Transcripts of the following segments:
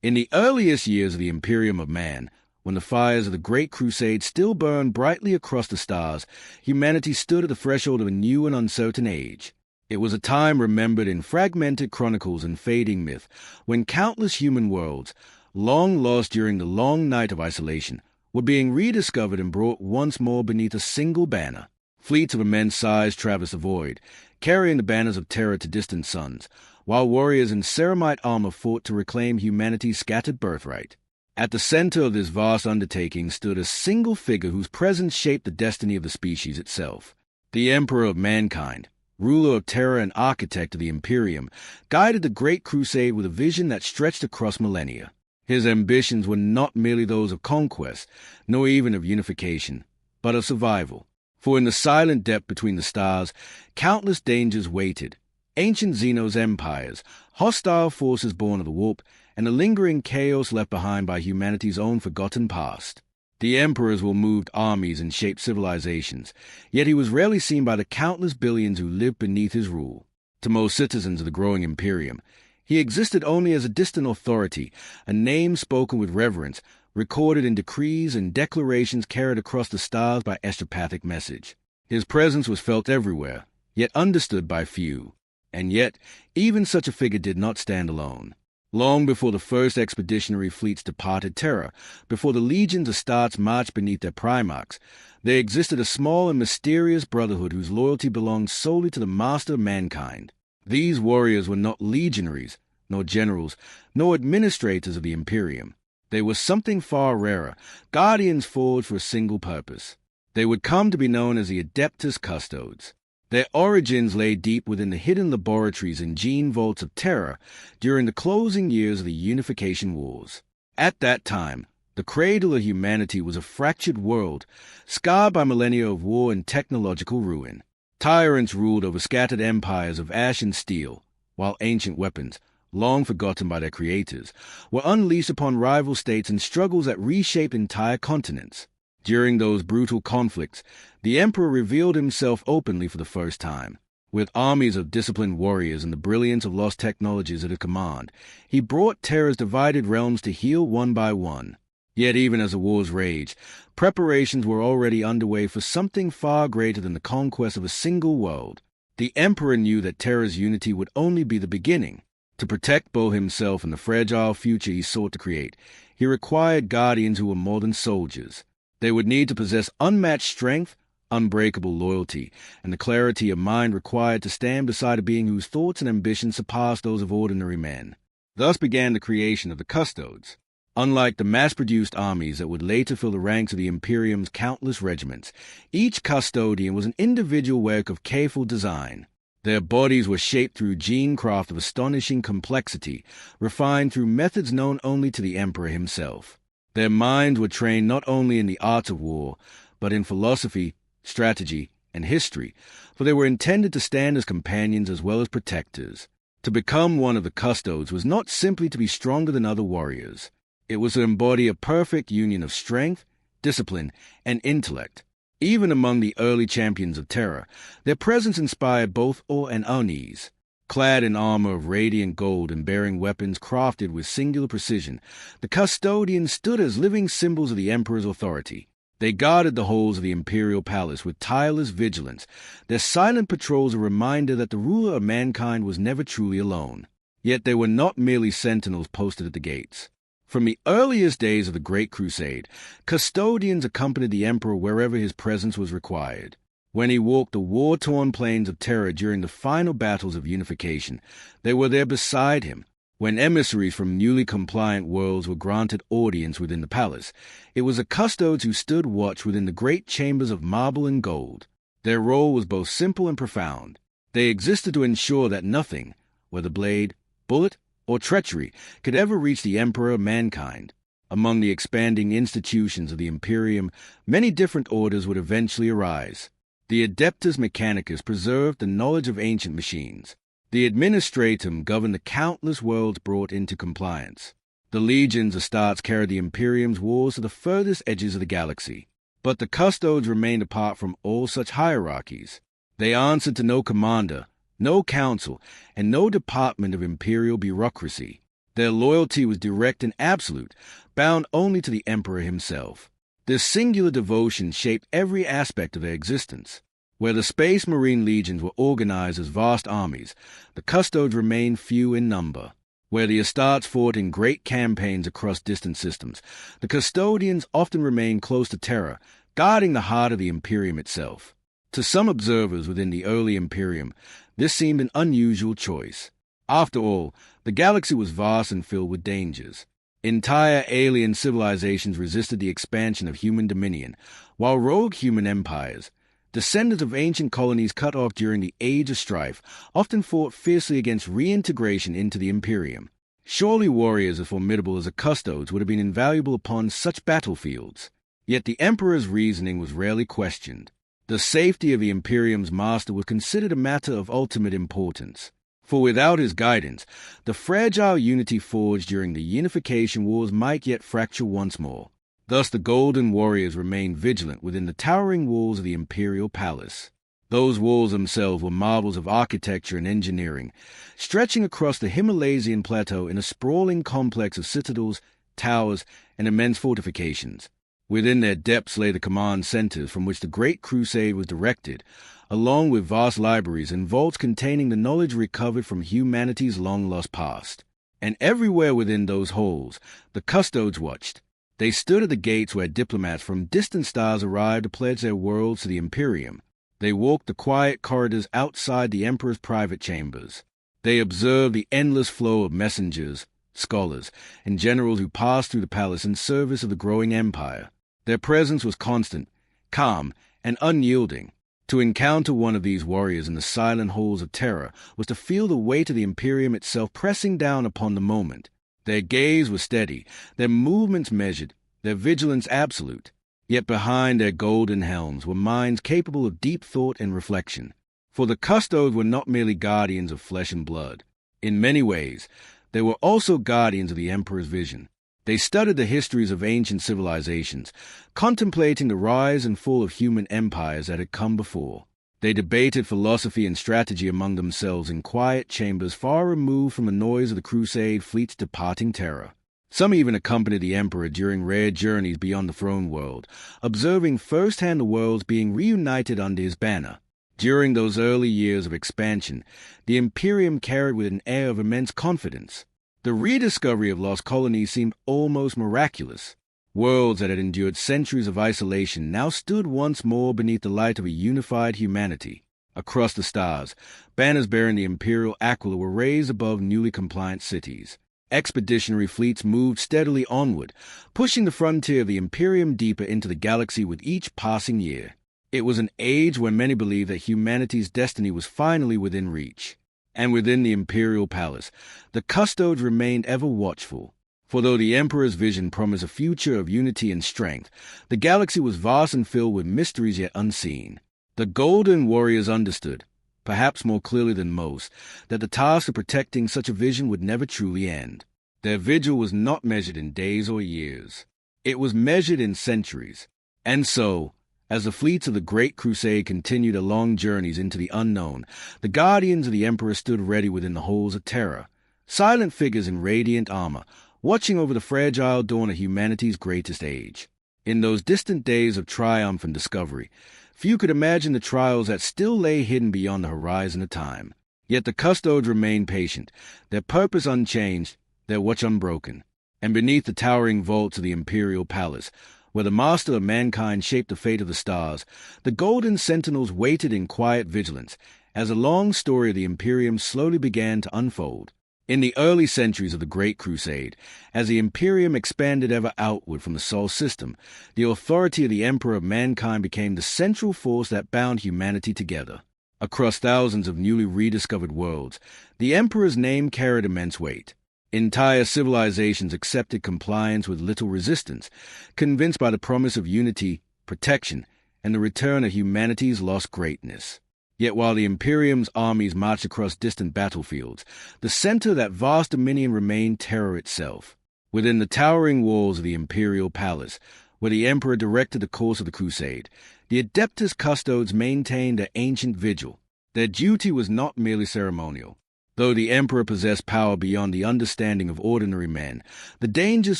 In the earliest years of the Imperium of Man, when the fires of the Great Crusade still burned brightly across the stars, humanity stood at the threshold of a new and uncertain age. It was a time remembered in fragmented chronicles and fading myth, when countless human worlds, long lost during the long night of isolation, were being rediscovered and brought once more beneath a single banner. Fleets of immense size traversed the void, carrying the banners of Terra to distant suns, while warriors in ceramite armor fought to reclaim humanity's scattered birthright. At the center of this vast undertaking stood a single figure whose presence shaped the destiny of the species itself. The Emperor of Mankind, ruler of Terra and architect of the Imperium, guided the Great Crusade with a vision that stretched across millennia. His ambitions were not merely those of conquest, nor even of unification, but of survival. For in the silent depth between the stars, countless dangers waited. Ancient Xenos empires, hostile forces born of the warp, and the lingering chaos left behind by humanity's own forgotten past. The emperors will moved armies and shaped civilizations, yet he was rarely seen by the countless billions who lived beneath his rule. To most citizens of the growing Imperium, he existed only as a distant authority, a name spoken with reverence, recorded in decrees and declarations carried across the stars by extrapathic message. His presence was felt everywhere, yet understood by few. And yet, even such a figure did not stand alone. Long before the first expeditionary fleets departed Terra, before the legions of Astartes marched beneath their primarchs, there existed a small and mysterious brotherhood whose loyalty belonged solely to the master of mankind. These warriors were not legionaries, nor generals, nor administrators of the Imperium. They were something far rarer, guardians forged for a single purpose. They would come to be known as the Adeptus Custodes. Their origins lay deep within the hidden laboratories and gene vaults of Terra during the closing years of the Unification Wars. At that time, the cradle of humanity was a fractured world, scarred by millennia of war and technological ruin. Tyrants ruled over scattered empires of ash and steel, while ancient weapons, long forgotten by their creators, were unleashed upon rival states in struggles that reshaped entire continents. During those brutal conflicts, the Emperor revealed himself openly for the first time. With armies of disciplined warriors and the brilliance of lost technologies at his command, he brought Terra's divided realms to heal one by one. Yet even as the wars raged, preparations were already underway for something far greater than the conquest of a single world. The Emperor knew that Terra's unity would only be the beginning. To protect both himself and the fragile future he sought to create, he required guardians who were more than soldiers. They would need to possess unmatched strength, unbreakable loyalty, and the clarity of mind required to stand beside a being whose thoughts and ambitions surpassed those of ordinary men. Thus began the creation of the Custodes. Unlike the mass-produced armies that would later fill the ranks of the Imperium's countless regiments, each custodian was an individual work of careful design. Their bodies were shaped through gene craft of astonishing complexity, refined through methods known only to the Emperor himself. Their minds were trained not only in the arts of war, but in philosophy, strategy, and history, for they were intended to stand as companions as well as protectors. To become one of the Custodes was not simply to be stronger than other warriors. It was to embody a perfect union of strength, discipline, and intellect. Even among the early champions of Terra, their presence inspired both awe and unease. Clad in armor of radiant gold and bearing weapons crafted with singular precision, the custodians stood as living symbols of the Emperor's authority. They guarded the halls of the imperial palace with tireless vigilance, their silent patrols a reminder that the ruler of mankind was never truly alone. Yet they were not merely sentinels posted at the gates. From the earliest days of the Great Crusade, custodians accompanied the Emperor wherever his presence was required. When he walked the war-torn plains of Terra during the final battles of unification, they were there beside him. When emissaries from newly compliant worlds were granted audience within the palace, it was the Custodes who stood watch within the great chambers of marble and gold. Their role was both simple and profound. They existed to ensure that nothing, whether blade, bullet, or treachery, could ever reach the Emperor of mankind. Among the expanding institutions of the Imperium, many different orders would eventually arise. The Adeptus Mechanicus preserved the knowledge of ancient machines. The Administratum governed the countless worlds brought into compliance. The legions of Astartes carried the Imperium's wars to the furthest edges of the galaxy. But the Custodes remained apart from all such hierarchies. They answered to no commander, no council, and no department of imperial bureaucracy. Their loyalty was direct and absolute, bound only to the Emperor himself. This singular devotion shaped every aspect of their existence. Where the Space Marine legions were organized as vast armies, the Custodes remained few in number. Where the Astartes fought in great campaigns across distant systems, the Custodians often remained close to Terra, guarding the heart of the Imperium itself. To some observers within the early Imperium, this seemed an unusual choice. After all, the galaxy was vast and filled with dangers. Entire alien civilizations resisted the expansion of human dominion, while rogue human empires, descendants of ancient colonies cut off during the Age of Strife, often fought fiercely against reintegration into the Imperium. Surely warriors as formidable as the Custodes would have been invaluable upon such battlefields. Yet the Emperor's reasoning was rarely questioned. The safety of the Imperium's master was considered a matter of ultimate importance. For without his guidance, the fragile unity forged during the Unification Wars might yet fracture once more. Thus the Golden Warriors remained vigilant within the towering walls of the Imperial Palace. Those walls themselves were marvels of architecture and engineering, stretching across the Himalayan plateau in a sprawling complex of citadels, towers, and immense fortifications. Within their depths lay the command centers from which the Great Crusade was directed, along with vast libraries and vaults containing the knowledge recovered from humanity's long-lost past. And everywhere within those halls, the Custodes watched. They stood at the gates where diplomats from distant stars arrived to pledge their worlds to the Imperium. They walked the quiet corridors outside the Emperor's private chambers. They observed the endless flow of messengers, scholars, and generals who passed through the palace in service of the growing empire. Their presence was constant, calm, and unyielding. To encounter one of these warriors in the silent halls of Terra was to feel the weight of the Imperium itself pressing down upon the moment. Their gaze was steady, their movements measured, their vigilance absolute. Yet behind their golden helms were minds capable of deep thought and reflection. For the Custodes were not merely guardians of flesh and blood. In many ways, they were also guardians of the Emperor's vision. They studied the histories of ancient civilizations, contemplating the rise and fall of human empires that had come before. They debated philosophy and strategy among themselves in quiet chambers far removed from the noise of the Crusade fleets departing Terra. Some even accompanied the Emperor during rare journeys beyond the throne world, observing firsthand the worlds being reunited under his banner. During those early years of expansion, the Imperium carried with an air of immense confidence. The rediscovery of lost colonies seemed almost miraculous. Worlds that had endured centuries of isolation now stood once more beneath the light of a unified humanity. Across the stars, banners bearing the imperial aquila were raised above newly compliant cities. Expeditionary fleets moved steadily onward, pushing the frontier of the Imperium deeper into the galaxy with each passing year. It was an age when many believed that humanity's destiny was finally within reach. And within the Imperial Palace, the Custodes remained ever watchful. For though the Emperor's vision promised a future of unity and strength, the galaxy was vast and filled with mysteries yet unseen. The Golden Warriors understood, perhaps more clearly than most, that the task of protecting such a vision would never truly end. Their vigil was not measured in days or years. It was measured in centuries. And so, as the fleets of the Great Crusade continued their long journeys into the unknown, the guardians of the Emperor stood ready within the halls of Terra, silent figures in radiant armor, watching over the fragile dawn of humanity's greatest age. In those distant days of triumph and discovery, few could imagine the trials that still lay hidden beyond the horizon of time. Yet the Custodes remained patient, their purpose unchanged, their watch unbroken. And beneath the towering vaults of the Imperial Palace, where the master of mankind shaped the fate of the stars, the golden sentinels waited in quiet vigilance as the long story of the Imperium slowly began to unfold. In the early centuries of the Great Crusade, as the Imperium expanded ever outward from the Sol system, the authority of the Emperor of mankind became the central force that bound humanity together. Across thousands of newly rediscovered worlds, the Emperor's name carried immense weight. Entire civilizations accepted compliance with little resistance, convinced by the promise of unity, protection, and the return of humanity's lost greatness. Yet while the Imperium's armies marched across distant battlefields, the center of that vast dominion remained Terra itself. Within the towering walls of the Imperial Palace, where the Emperor directed the course of the Crusade, the Adeptus Custodes maintained their ancient vigil. Their duty was not merely ceremonial. Though the emperor possessed power beyond the understanding of ordinary men, the dangers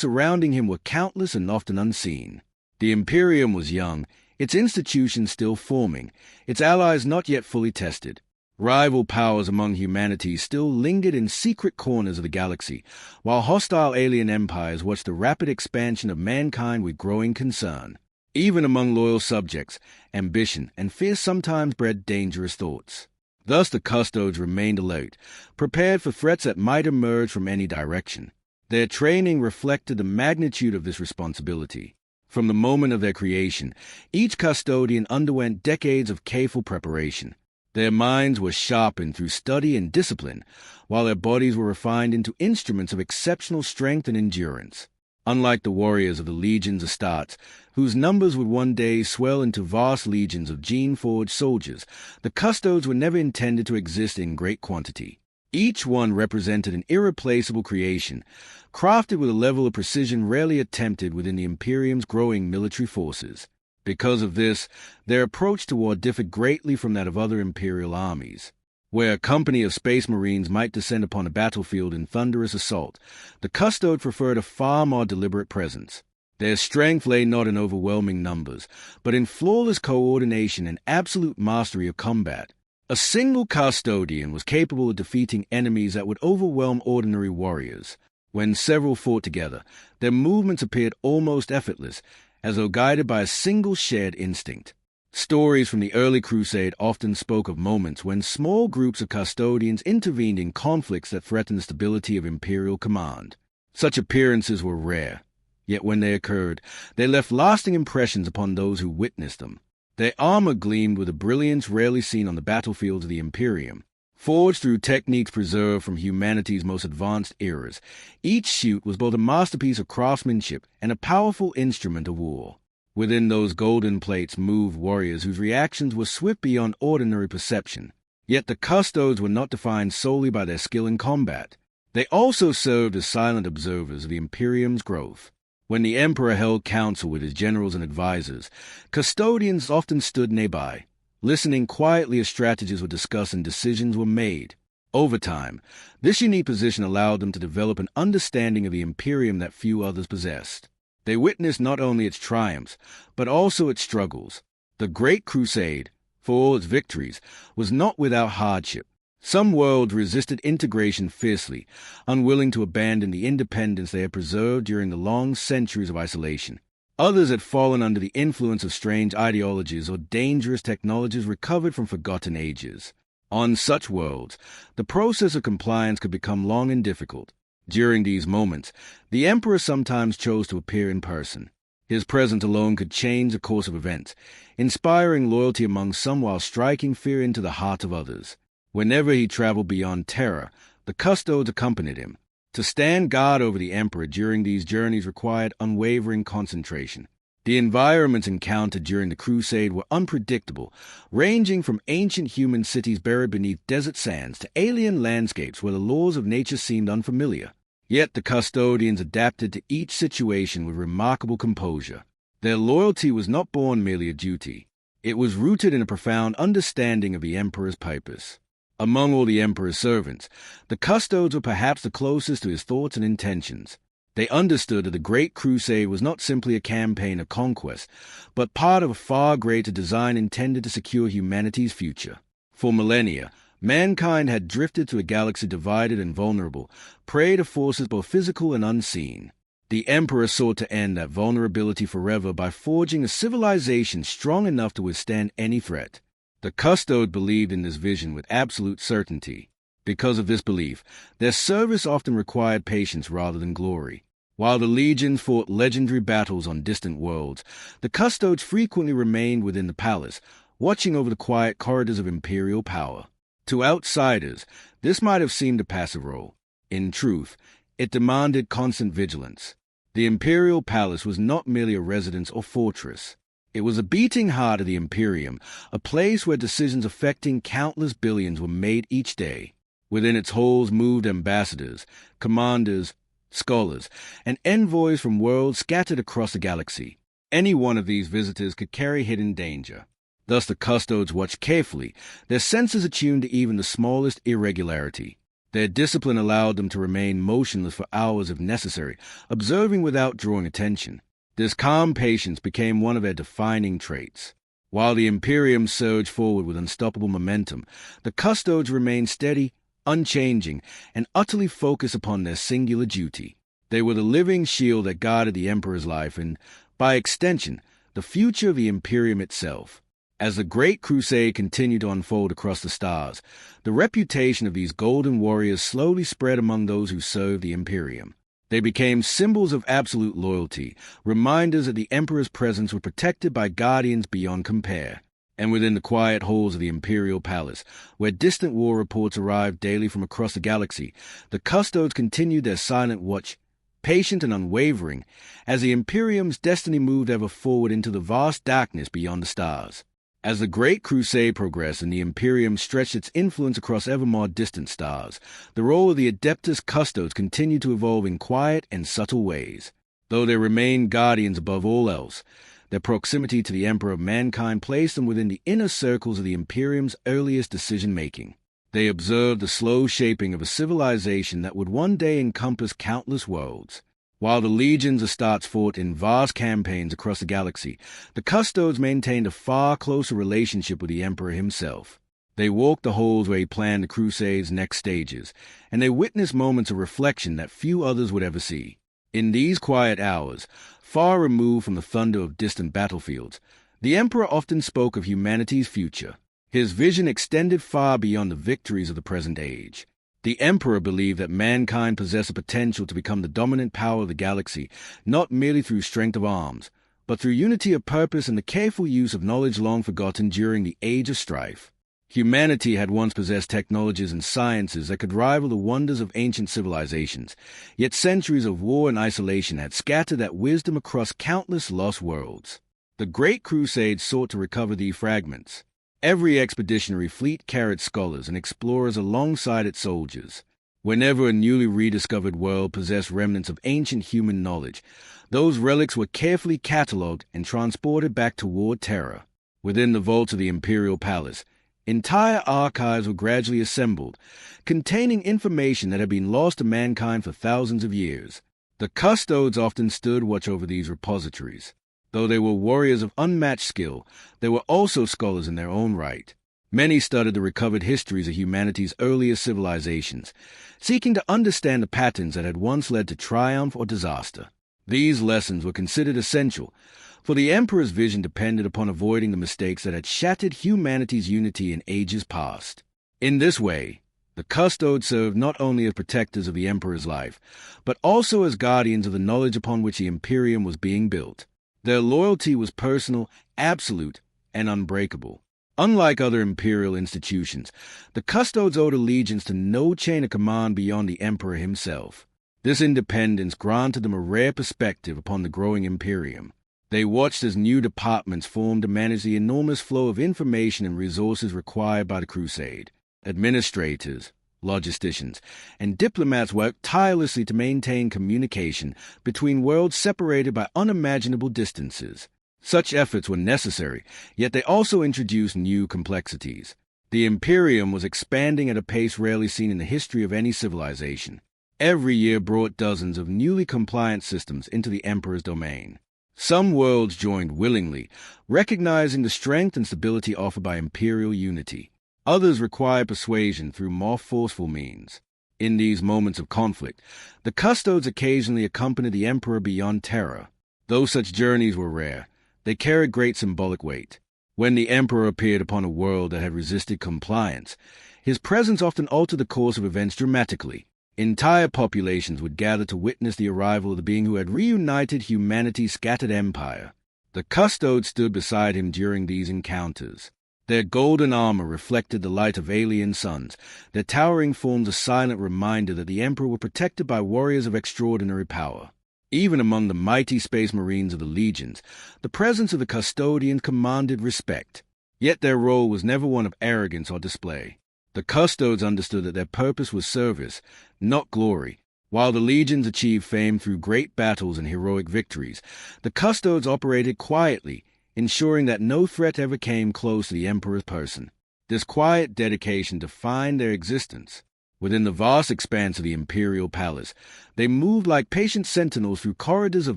surrounding him were countless and often unseen. The Imperium was young, its institutions still forming, its allies not yet fully tested. Rival powers among humanity still lingered in secret corners of the galaxy, while hostile alien empires watched the rapid expansion of mankind with growing concern. Even among loyal subjects, ambition and fear sometimes bred dangerous thoughts. Thus the Custodes remained alert, prepared for threats that might emerge from any direction. Their training reflected the magnitude of this responsibility. From the moment of their creation, each custodian underwent decades of careful preparation. Their minds were sharpened through study and discipline, while their bodies were refined into instruments of exceptional strength and endurance. Unlike the warriors of the legions Astartes, whose numbers would one day swell into vast legions of gene-forged soldiers, the Custodes were never intended to exist in great quantity. Each one represented an irreplaceable creation, crafted with a level of precision rarely attempted within the Imperium's growing military forces. Because of this, their approach to war differed greatly from that of other Imperial armies. Where a company of space marines might descend upon a battlefield in thunderous assault, the Custodes preferred a far more deliberate presence. Their strength lay not in overwhelming numbers, but in flawless coordination and absolute mastery of combat. A single custodian was capable of defeating enemies that would overwhelm ordinary warriors. When several fought together, their movements appeared almost effortless, as though guided by a single shared instinct. Stories from the early Crusade often spoke of moments when small groups of custodians intervened in conflicts that threatened the stability of imperial command. Such appearances were rare, yet when they occurred, they left lasting impressions upon those who witnessed them. Their armor gleamed with a brilliance rarely seen on the battlefields of the Imperium. Forged through techniques preserved from humanity's most advanced eras, each suit was both a masterpiece of craftsmanship and a powerful instrument of war. Within those golden plates moved warriors whose reactions were swift beyond ordinary perception. Yet the Custodes were not defined solely by their skill in combat. They also served as silent observers of the Imperium's growth. When the Emperor held council with his generals and advisors, custodians often stood nearby, listening quietly as strategies were discussed and decisions were made. Over time, this unique position allowed them to develop an understanding of the Imperium that few others possessed. They witnessed not only its triumphs, but also its struggles. The Great Crusade, for all its victories, was not without hardship. Some worlds resisted integration fiercely, unwilling to abandon the independence they had preserved during the long centuries of isolation. Others had fallen under the influence of strange ideologies or dangerous technologies recovered from forgotten ages. On such worlds, the process of compliance could become long and difficult. During these moments, the Emperor sometimes chose to appear in person. His presence alone could change the course of events, inspiring loyalty among some while striking fear into the hearts of others. Whenever he traveled beyond Terra, the Custodes accompanied him. To stand guard over the Emperor during these journeys required unwavering concentration. The environments encountered during the Crusade were unpredictable, ranging from ancient human cities buried beneath desert sands to alien landscapes where the laws of nature seemed unfamiliar. Yet the Custodians adapted to each situation with remarkable composure. Their loyalty was not born merely a duty. It was rooted in a profound understanding of the Emperor's purpose. Among all the Emperor's servants, the Custodes were perhaps the closest to his thoughts and intentions. They understood that the Great Crusade was not simply a campaign of conquest, but part of a far greater design intended to secure humanity's future. For millennia, mankind had drifted through a galaxy divided and vulnerable, prey to forces both physical and unseen. The Emperor sought to end that vulnerability forever by forging a civilization strong enough to withstand any threat. The Custodes believed in this vision with absolute certainty. Because of this belief, their service often required patience rather than glory. While the legions fought legendary battles on distant worlds, the Custodes frequently remained within the palace, watching over the quiet corridors of imperial power. To outsiders, this might have seemed a passive role. In truth, it demanded constant vigilance. The imperial palace was not merely a residence or fortress. It was a beating heart of the Imperium, a place where decisions affecting countless billions were made each day. Within its halls moved ambassadors, commanders, scholars, and envoys from worlds scattered across the galaxy. Any one of these visitors could carry hidden danger. Thus the Custodes watched carefully, their senses attuned to even the smallest irregularity. Their discipline allowed them to remain motionless for hours if necessary, observing without drawing attention. This calm patience became one of their defining traits. While the Imperium surged forward with unstoppable momentum, the Custodes remained steady, unchanging, and utterly focused upon their singular duty. They were the living shield that guarded the Emperor's life and, by extension, the future of the Imperium itself. As the Great Crusade continued to unfold across the stars, the reputation of these golden warriors slowly spread among those who served the Imperium. They became symbols of absolute loyalty, reminders that the Emperor's presence was protected by guardians beyond compare. And within the quiet halls of the Imperial Palace, where distant war reports arrived daily from across the galaxy, the Custodes continued their silent watch, patient and unwavering, as the Imperium's destiny moved ever forward into the vast darkness beyond the stars. As the Great Crusade progressed and the Imperium stretched its influence across ever more distant stars, the role of the Adeptus Custodes continued to evolve in quiet and subtle ways. Though they remained guardians above all else, their proximity to the Emperor of Mankind placed them within the inner circles of the Imperium's earliest decision-making. They observed the slow shaping of a civilization that would one day encompass countless worlds. While the legions of Astartes fought in vast campaigns across the galaxy, the Custodes maintained a far closer relationship with the Emperor himself. They walked the halls where he planned the Crusade's next stages, and they witnessed moments of reflection that few others would ever see. In these quiet hours, far removed from the thunder of distant battlefields, the Emperor often spoke of humanity's future. His vision extended far beyond the victories of the present age. The Emperor believed that mankind possessed the potential to become the dominant power of the galaxy, not merely through strength of arms, but through unity of purpose and the careful use of knowledge long forgotten during the Age of Strife. Humanity had once possessed technologies and sciences that could rival the wonders of ancient civilizations, yet centuries of war and isolation had scattered that wisdom across countless lost worlds. The Great Crusade sought to recover these fragments. Every expeditionary fleet carried scholars and explorers alongside its soldiers. Whenever a newly rediscovered world possessed remnants of ancient human knowledge, those relics were carefully catalogued and transported back toward Terra. Within the vaults of the Imperial Palace, entire archives were gradually assembled, containing information that had been lost to mankind for thousands of years. The Custodes often stood watch over these repositories. Though they were warriors of unmatched skill, they were also scholars in their own right. Many studied the recovered histories of humanity's earliest civilizations, seeking to understand the patterns that had once led to triumph or disaster. These lessons were considered essential, for the Emperor's vision depended upon avoiding the mistakes that had shattered humanity's unity in ages past. In this way, the Custodes served not only as protectors of the Emperor's life, but also as guardians of the knowledge upon which the Imperium was being built. Their loyalty was personal, absolute, and unbreakable. Unlike other imperial institutions, the Custodes owed allegiance to no chain of command beyond the Emperor himself. This independence granted them a rare perspective upon the growing Imperium. They watched as new departments formed to manage the enormous flow of information and resources required by the Crusade. Administrators, logisticians, and diplomats worked tirelessly to maintain communication between worlds separated by unimaginable distances. Such efforts were necessary, yet they also introduced new complexities. The Imperium was expanding at a pace rarely seen in the history of any civilization. Every year brought dozens of newly compliant systems into the Emperor's domain. Some worlds joined willingly, recognizing the strength and stability offered by imperial unity. Others required persuasion through more forceful means. In these moments of conflict, the Custodes occasionally accompanied the Emperor beyond Terra. Though such journeys were rare, they carried great symbolic weight. When the Emperor appeared upon a world that had resisted compliance, his presence often altered the course of events dramatically. Entire populations would gather to witness the arrival of the being who had reunited humanity's scattered empire. The Custodes stood beside him during these encounters. Their golden armor reflected the light of alien suns, their towering forms a silent reminder that the Emperor was protected by warriors of extraordinary power. Even among the mighty space marines of the legions, the presence of the custodians commanded respect. Yet their role was never one of arrogance or display. The Custodes understood that their purpose was service, not glory. While the legions achieved fame through great battles and heroic victories, the Custodes operated quietly, ensuring that no threat ever came close to the Emperor's person. This quiet dedication defined their existence. Within the vast expanse of the imperial palace, they moved like patient sentinels through corridors of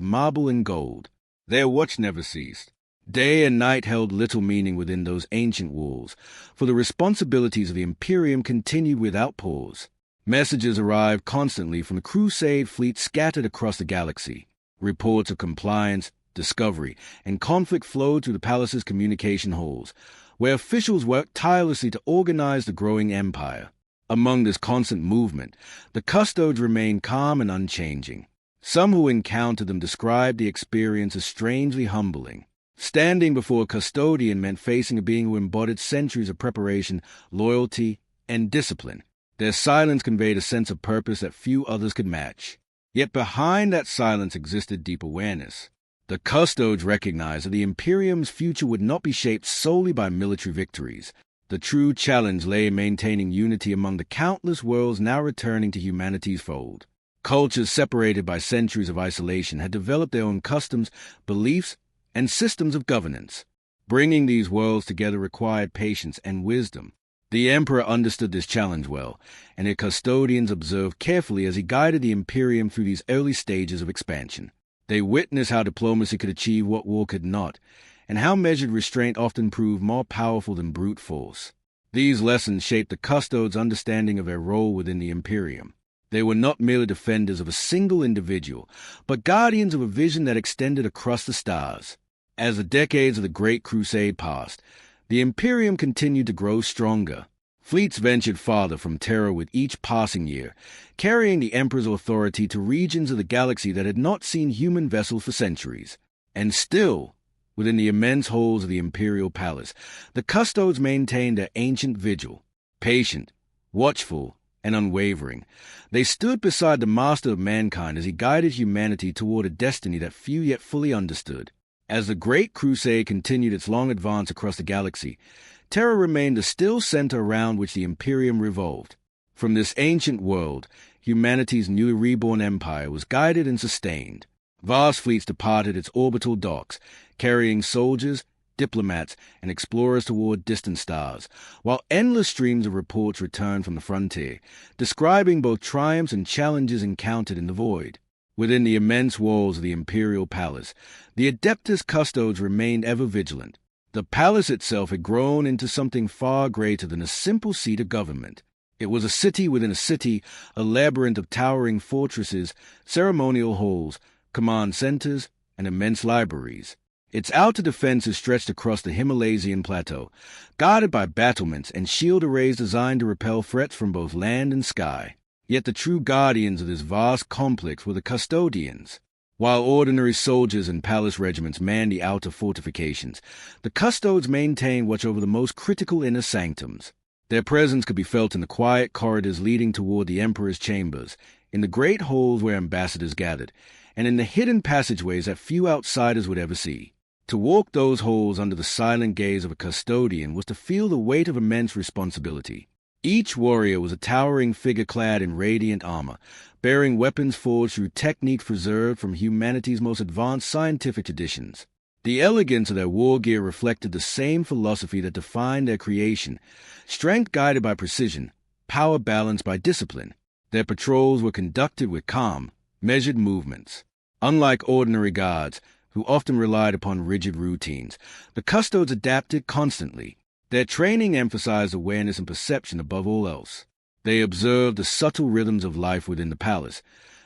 marble and gold. Their watch never ceased. Day and night held little meaning within those ancient walls, for the responsibilities of the Imperium continued without pause. Messages arrived constantly from the Crusade fleet scattered across the galaxy. Reports of compliance, discovery, and conflict flowed through the palace's communication halls, where officials worked tirelessly to organize the growing empire. Among this constant movement, the Custodes remained calm and unchanging. Some who encountered them described the experience as strangely humbling. Standing before a custodian meant facing a being who embodied centuries of preparation, loyalty, and discipline. Their silence conveyed a sense of purpose that few others could match. Yet behind that silence existed deep awareness. The Custodes recognized that the Imperium's future would not be shaped solely by military victories. The true challenge lay in maintaining unity among the countless worlds now returning to humanity's fold. Cultures separated by centuries of isolation had developed their own customs, beliefs, and systems of governance. Bringing these worlds together required patience and wisdom. The Emperor understood this challenge well, and the custodians observed carefully as he guided the Imperium through these early stages of expansion. They witnessed how diplomacy could achieve what war could not, and how measured restraint often proved more powerful than brute force. These lessons shaped the Custodes' understanding of their role within the Imperium. They were not merely defenders of a single individual, but guardians of a vision that extended across the stars. As the decades of the Great Crusade passed, the Imperium continued to grow stronger. Fleets ventured farther from Terra with each passing year, carrying the Emperor's authority to regions of the galaxy that had not seen human vessels for centuries. And still, within the immense halls of the Imperial Palace, the Custodes maintained their ancient vigil. Patient, watchful, and unwavering, they stood beside the master of mankind as he guided humanity toward a destiny that few yet fully understood. As the Great Crusade continued its long advance across the galaxy, Terra remained the still center around which the Imperium revolved. From this ancient world, humanity's newly reborn empire was guided and sustained. Vast fleets departed its orbital docks, carrying soldiers, diplomats, and explorers toward distant stars, while endless streams of reports returned from the frontier, describing both triumphs and challenges encountered in the void. Within the immense walls of the Imperial Palace, the Adeptus Custodes remained ever vigilant. The palace itself had grown into something far greater than a simple seat of government. It was a city within a city, a labyrinth of towering fortresses, ceremonial halls, command centers, and immense libraries. Its outer defenses stretched across the Himalayan plateau, guarded by battlements and shield arrays designed to repel threats from both land and sky. Yet the true guardians of this vast complex were the custodians. While ordinary soldiers and palace regiments manned the outer fortifications, the Custodes maintained watch over the most critical inner sanctums. Their presence could be felt in the quiet corridors leading toward the Emperor's chambers, in the great halls where ambassadors gathered, and in the hidden passageways that few outsiders would ever see. To walk those halls under the silent gaze of a custodian was to feel the weight of immense responsibility. Each warrior was a towering figure clad in radiant armor, bearing weapons forged through technique preserved from humanity's most advanced scientific traditions. The elegance of their war gear reflected the same philosophy that defined their creation, strength guided by precision, power balanced by discipline. Their patrols were conducted with calm, measured movements. Unlike ordinary guards, who often relied upon rigid routines, the Custodes adapted constantly. Their training emphasized awareness and perception above all else. They observed the subtle rhythms of life within the palace,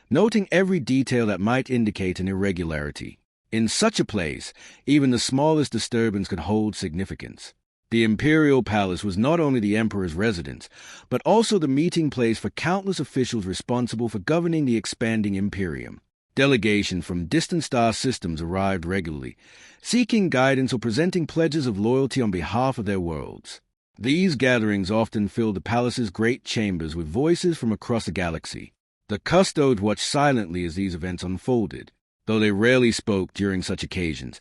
noting every detail that might indicate an irregularity. In such a place, even the smallest disturbance could hold significance. The Imperial Palace was not only the Emperor's residence, but also the meeting place for countless officials responsible for governing the expanding Imperium. Delegations from distant star systems arrived regularly, seeking guidance or presenting pledges of loyalty on behalf of their worlds. These gatherings often filled the palace's great chambers with voices from across the galaxy. The Custodes watched silently as these events unfolded. Though they rarely spoke during such occasions,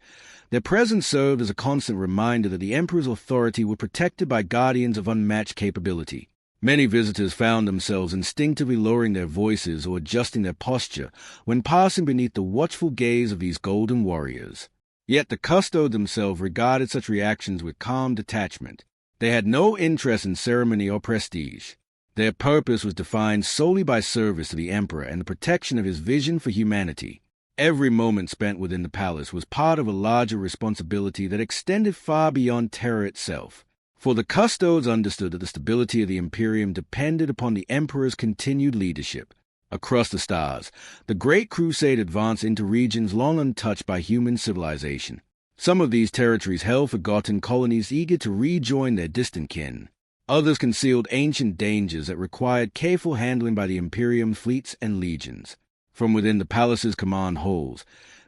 their presence served as a constant reminder that the Emperor's authority was protected by guardians of unmatched capability. Many visitors found themselves instinctively lowering their voices or adjusting their posture when passing beneath the watchful gaze of these golden warriors. Yet the Custodes themselves regarded such reactions with calm detachment. They had no interest in ceremony or prestige. Their purpose was defined solely by service to the Emperor and the protection of his vision for humanity. Every moment spent within the palace was part of a larger responsibility that extended far beyond Terra itself. For the Custodes understood that the stability of the Imperium depended upon the Emperor's continued leadership. Across the stars, the Great Crusade advanced into regions long untouched by human civilization. Some of these territories held forgotten colonies eager to rejoin their distant kin. Others concealed ancient dangers that required careful handling by the Imperium fleets and legions. From within the palace's command halls,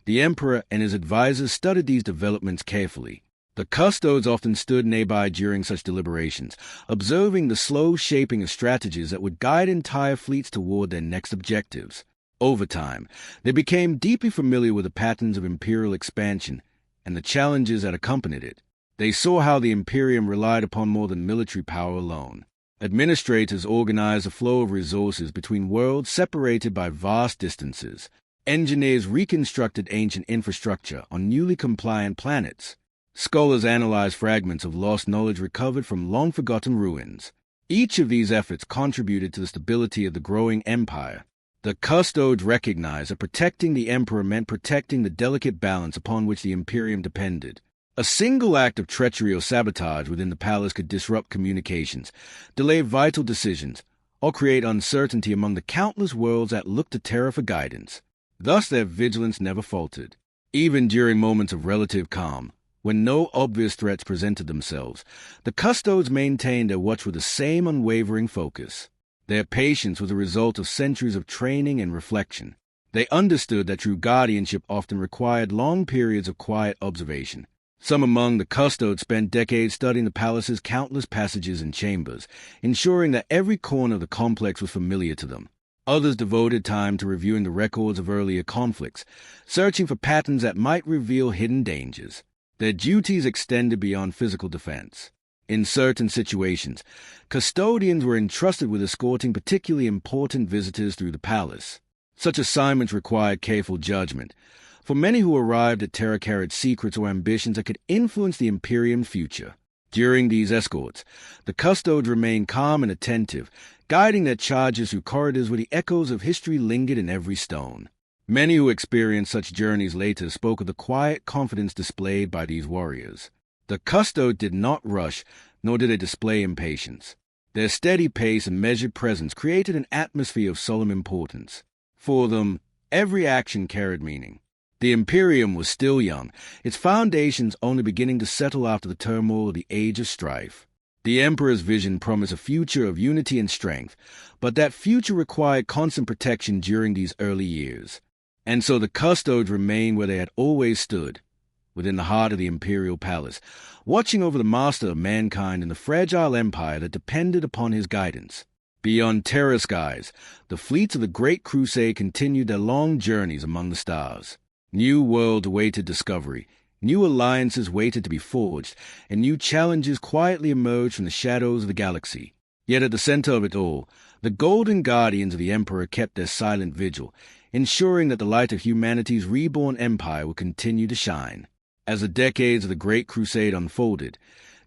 the Emperor and his advisors studied these developments carefully. The Custodes often stood nearby during such deliberations, observing the slow shaping of strategies that would guide entire fleets toward their next objectives. Over time, they became deeply familiar with the patterns of imperial expansion and the challenges that accompanied it. They saw how the Imperium relied upon more than military power alone. Administrators organized a flow of resources between worlds separated by vast distances. Engineers reconstructed ancient infrastructure on newly compliant planets. Scholars analyzed fragments of lost knowledge recovered from long-forgotten ruins. Each of these efforts contributed to the stability of the growing empire. The Custodes recognized that protecting the Emperor meant protecting the delicate balance upon which the Imperium depended. A single act of treachery or sabotage within the palace could disrupt communications, delay vital decisions, or create uncertainty among the countless worlds that looked to Terra for guidance. Thus their vigilance never faltered. Even during moments of relative calm, when no obvious threats presented themselves, the Custodes maintained their watch with the same unwavering focus. Their patience was a result of centuries of training and reflection. They understood that true guardianship often required long periods of quiet observation. Some among the Custodes spent decades studying the palace's countless passages and chambers, ensuring that every corner of the complex was familiar to them. Others devoted time to reviewing the records of earlier conflicts, searching for patterns that might reveal hidden dangers. Their duties extended beyond physical defense. In certain situations, custodians were entrusted with escorting particularly important visitors through the palace. Such assignments required careful judgment. For many who arrived at Terra carried secrets or ambitions that could influence the Imperium's future. During these escorts, the Custodes remained calm and attentive, guiding their charges through corridors where the echoes of history lingered in every stone. Many who experienced such journeys later spoke of the quiet confidence displayed by these warriors. The Custodes did not rush, nor did they display impatience. Their steady pace and measured presence created an atmosphere of solemn importance. For them, every action carried meaning. The Imperium was still young, its foundations only beginning to settle after the turmoil of the Age of Strife. The Emperor's vision promised a future of unity and strength, but that future required constant protection during these early years. And so the Custodes remained where they had always stood, within the heart of the imperial palace, watching over the master of mankind in the fragile empire that depended upon his guidance. Beyond Terra skies, the fleets of the Great Crusade continued their long journeys among the stars. New worlds awaited discovery, new alliances waited to be forged, and new challenges quietly emerged from the shadows of the galaxy. Yet at the center of it all, the Golden Guardians of the Emperor kept their silent vigil, ensuring that the light of humanity's reborn empire would continue to shine. As the decades of the Great Crusade unfolded,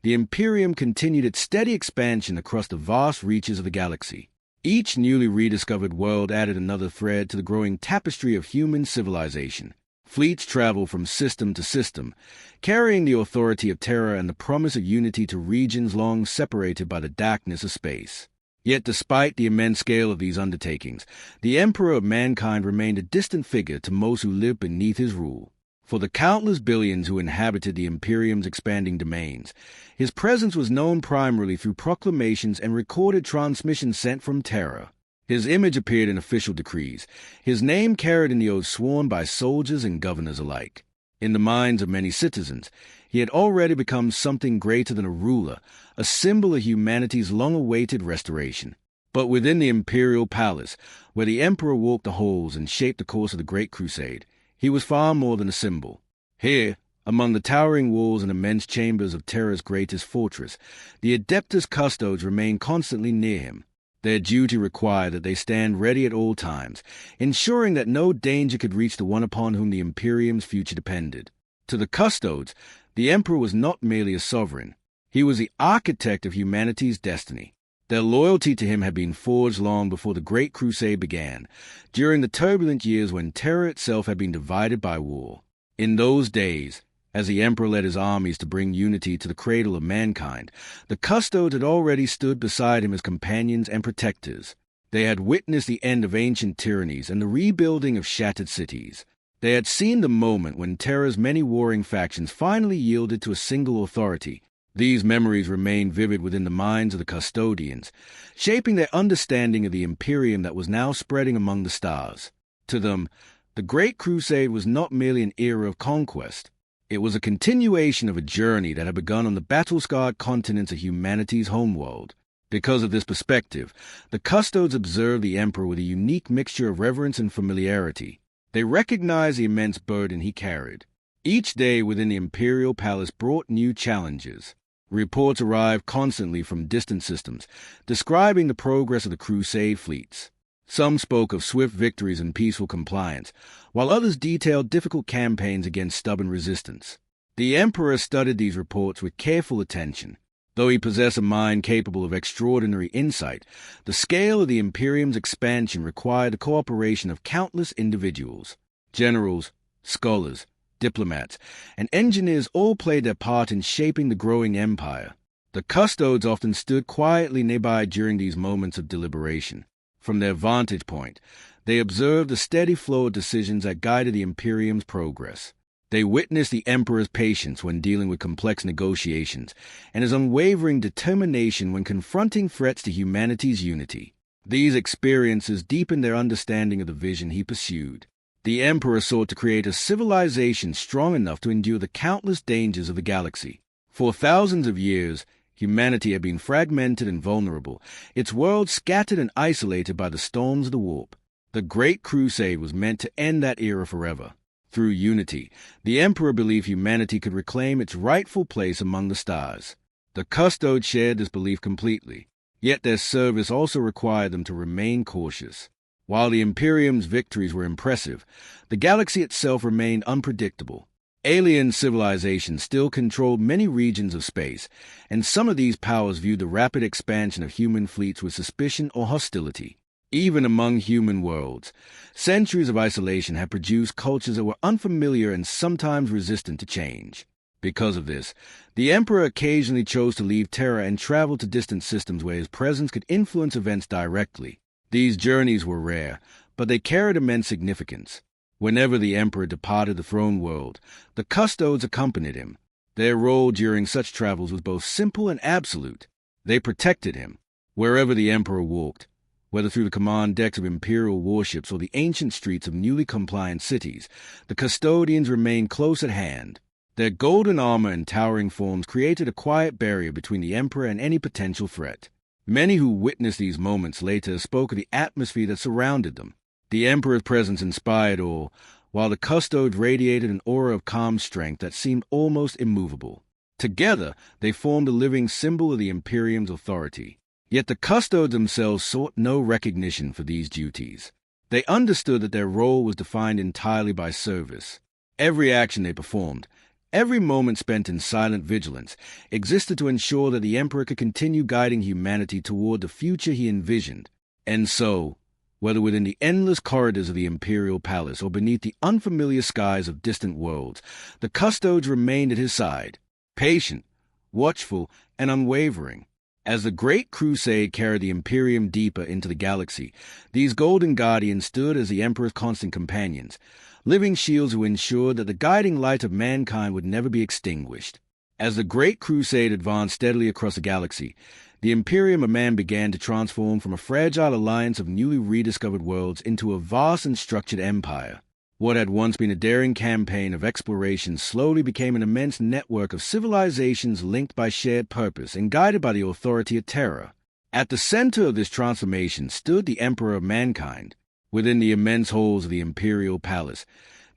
the Imperium continued its steady expansion across the vast reaches of the galaxy. Each newly rediscovered world added another thread to the growing tapestry of human civilization. Fleets traveled from system to system, carrying the authority of Terra and the promise of unity to regions long separated by the darkness of space. Yet despite the immense scale of these undertakings, the Emperor of mankind remained a distant figure to most who lived beneath his rule. For the countless billions who inhabited the Imperium's expanding domains, his presence was known primarily through proclamations and recorded transmissions sent from Terra. His image appeared in official decrees, his name carried in the oaths sworn by soldiers and governors alike. In the minds of many citizens, he had already become something greater than a ruler, a symbol of humanity's long-awaited restoration. But within the imperial palace, where the Emperor walked the halls and shaped the course of the Great Crusade, he was far more than a symbol. Here, among the towering walls and immense chambers of Terra's greatest fortress, the Adeptus Custodes remained constantly near him. Their duty required that they stand ready at all times, ensuring that no danger could reach the one upon whom the Imperium's future depended. To the Custodes, the Emperor was not merely a sovereign. He was the architect of humanity's destiny. Their loyalty to him had been forged long before the Great Crusade began, during the turbulent years when Terra itself had been divided by war. In those days, as the Emperor led his armies to bring unity to the cradle of mankind, the Custodes had already stood beside him as companions and protectors. They had witnessed the end of ancient tyrannies and the rebuilding of shattered cities. They had seen the moment when Terra's many warring factions finally yielded to a single authority. These memories remained vivid within the minds of the custodians, shaping their understanding of the Imperium that was now spreading among the stars. To them, the Great Crusade was not merely an era of conquest. It was a continuation of a journey that had begun on the battle-scarred continents of humanity's homeworld. Because of this perspective, the Custodes observed the Emperor with a unique mixture of reverence and familiarity. They recognized the immense burden he carried. Each day within the Imperial Palace brought new challenges. Reports arrived constantly from distant systems, describing the progress of the Crusade fleets. Some spoke of swift victories and peaceful compliance, while others detailed difficult campaigns against stubborn resistance. The Emperor studied these reports with careful attention. Though he possessed a mind capable of extraordinary insight, the scale of the Imperium's expansion required the cooperation of countless individuals. Generals, scholars, diplomats, and engineers all played their part in shaping the growing empire. The Custodes often stood quietly nearby during these moments of deliberation. From their vantage point, they observed the steady flow of decisions that guided the Imperium's progress. They witnessed the Emperor's patience when dealing with complex negotiations, and his unwavering determination when confronting threats to humanity's unity. These experiences deepened their understanding of the vision he pursued. The Emperor sought to create a civilization strong enough to endure the countless dangers of the galaxy. For thousands of years, humanity had been fragmented and vulnerable, its world scattered and isolated by the storms of the warp. The Great Crusade was meant to end that era forever. Through unity, the Emperor believed humanity could reclaim its rightful place among the stars. The Custodes shared this belief completely, yet their service also required them to remain cautious. While the Imperium's victories were impressive, the galaxy itself remained unpredictable. Alien civilizations still controlled many regions of space, and some of these powers viewed the rapid expansion of human fleets with suspicion or hostility. Even among human worlds, centuries of isolation had produced cultures that were unfamiliar and sometimes resistant to change. Because of this, the Emperor occasionally chose to leave Terra and travel to distant systems where his presence could influence events directly. These journeys were rare, but they carried immense significance. Whenever the Emperor departed the throne world, the Custodes accompanied him. Their role during such travels was both simple and absolute. They protected him. Wherever the Emperor walked, whether through the command decks of Imperial warships or the ancient streets of newly compliant cities, the custodians remained close at hand. Their golden armor and towering forms created a quiet barrier between the Emperor and any potential threat. Many who witnessed these moments later spoke of the atmosphere that surrounded them. The Emperor's presence inspired awe, while the Custodes radiated an aura of calm strength that seemed almost immovable. Together, they formed a living symbol of the Imperium's authority. Yet the Custodes themselves sought no recognition for these duties. They understood that their role was defined entirely by service. Every action they performed, every moment spent in silent vigilance, existed to ensure that the Emperor could continue guiding humanity toward the future he envisioned. And so, whether within the endless corridors of the Imperial Palace or beneath the unfamiliar skies of distant worlds, the Custodes remained at his side, patient, watchful, and unwavering. As the Great Crusade carried the Imperium deeper into the galaxy, these Golden Guardians stood as the Emperor's constant companions, living shields who ensured that the guiding light of mankind would never be extinguished. As the Great Crusade advanced steadily across the galaxy, the Imperium of Man began to transform from a fragile alliance of newly rediscovered worlds into a vast and structured empire. What had once been a daring campaign of exploration slowly became an immense network of civilizations linked by shared purpose and guided by the authority of Terra. At the center of this transformation stood the Emperor of Mankind. Within the immense halls of the Imperial Palace,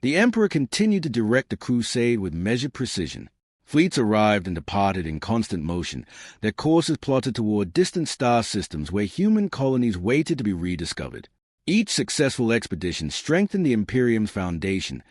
the Emperor continued to direct the crusade with measured precision. Fleets arrived and departed in constant motion, their courses plotted toward distant star systems where human colonies waited to be rediscovered. Each successful expedition strengthened the Imperium's foundation,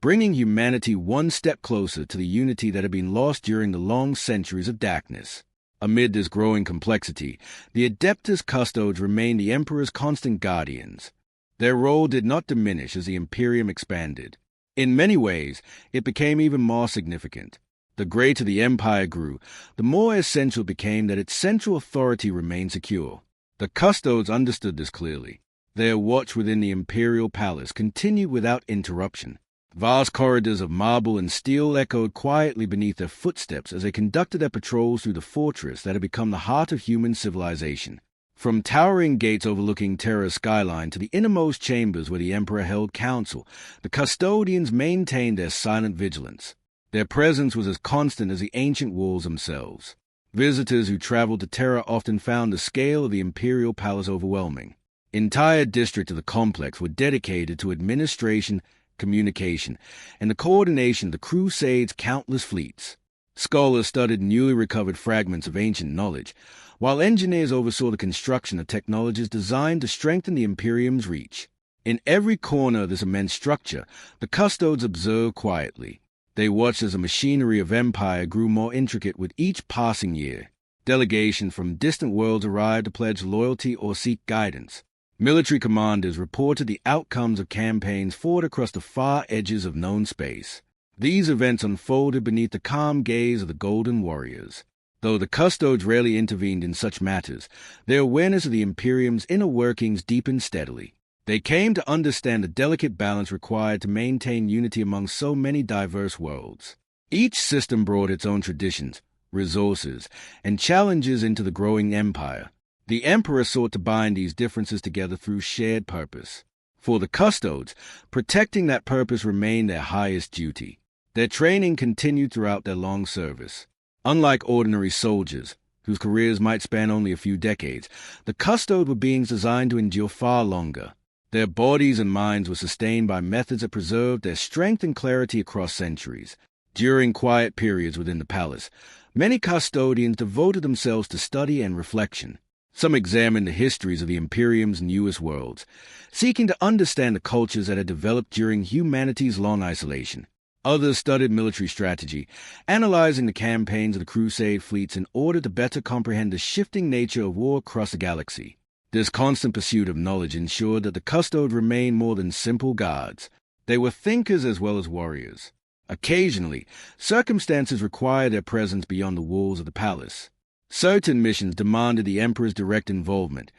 bringing humanity one step closer to the unity that had been lost during the long centuries of darkness. Amid this growing complexity, the Adeptus Custodes remained the Emperor's constant guardians. Their role did not diminish as the Imperium expanded. In many ways, it became even more significant. The greater the empire grew, the more essential it became that its central authority remained secure. The Custodes understood this clearly. Their watch within the imperial palace continued without interruption. Vast corridors of marble and steel echoed quietly beneath their footsteps as they conducted their patrols through the fortress that had become the heart of human civilization. From towering gates overlooking Terra's skyline to the innermost chambers where the Emperor held council, the custodians maintained their silent vigilance. Their presence was as constant as the ancient walls themselves. Visitors who traveled to Terra often found the scale of the imperial palace overwhelming. Entire districts of the complex were dedicated to administration, communication, and the coordination of the Crusade's countless fleets. Scholars studied newly recovered fragments of ancient knowledge, while engineers oversaw the construction of technologies designed to strengthen the Imperium's reach. In every corner of this immense structure, the Custodes observed quietly. They watched as the machinery of empire grew more intricate with each passing year. Delegations from distant worlds arrived to pledge loyalty or seek guidance. Military commanders reported the outcomes of campaigns fought across the far edges of known space. These events unfolded beneath the calm gaze of the Golden Warriors. Though the Custodes rarely intervened in such matters, their awareness of the Imperium's inner workings deepened steadily. They came to understand the delicate balance required to maintain unity among so many diverse worlds. Each system brought its own traditions, resources, and challenges into the growing empire. The Emperor sought to bind these differences together through shared purpose. For the Custodes, protecting that purpose remained their highest duty. Their training continued throughout their long service. Unlike ordinary soldiers, whose careers might span only a few decades, the Custodes were beings designed to endure far longer. Their bodies and minds were sustained by methods that preserved their strength and clarity across centuries. During quiet periods within the palace, many custodians devoted themselves to study and reflection. Some examined the histories of the Imperium's newest worlds, seeking to understand the cultures that had developed during humanity's long isolation. Others studied military strategy, analyzing the campaigns of the Crusade fleets in order to better comprehend the shifting nature of war across the galaxy. This constant pursuit of knowledge ensured that the Custodes remained more than simple guards. They were thinkers as well as warriors. Occasionally, circumstances required their presence beyond the walls of the palace. Certain missions demanded the Emperor's direct involvement,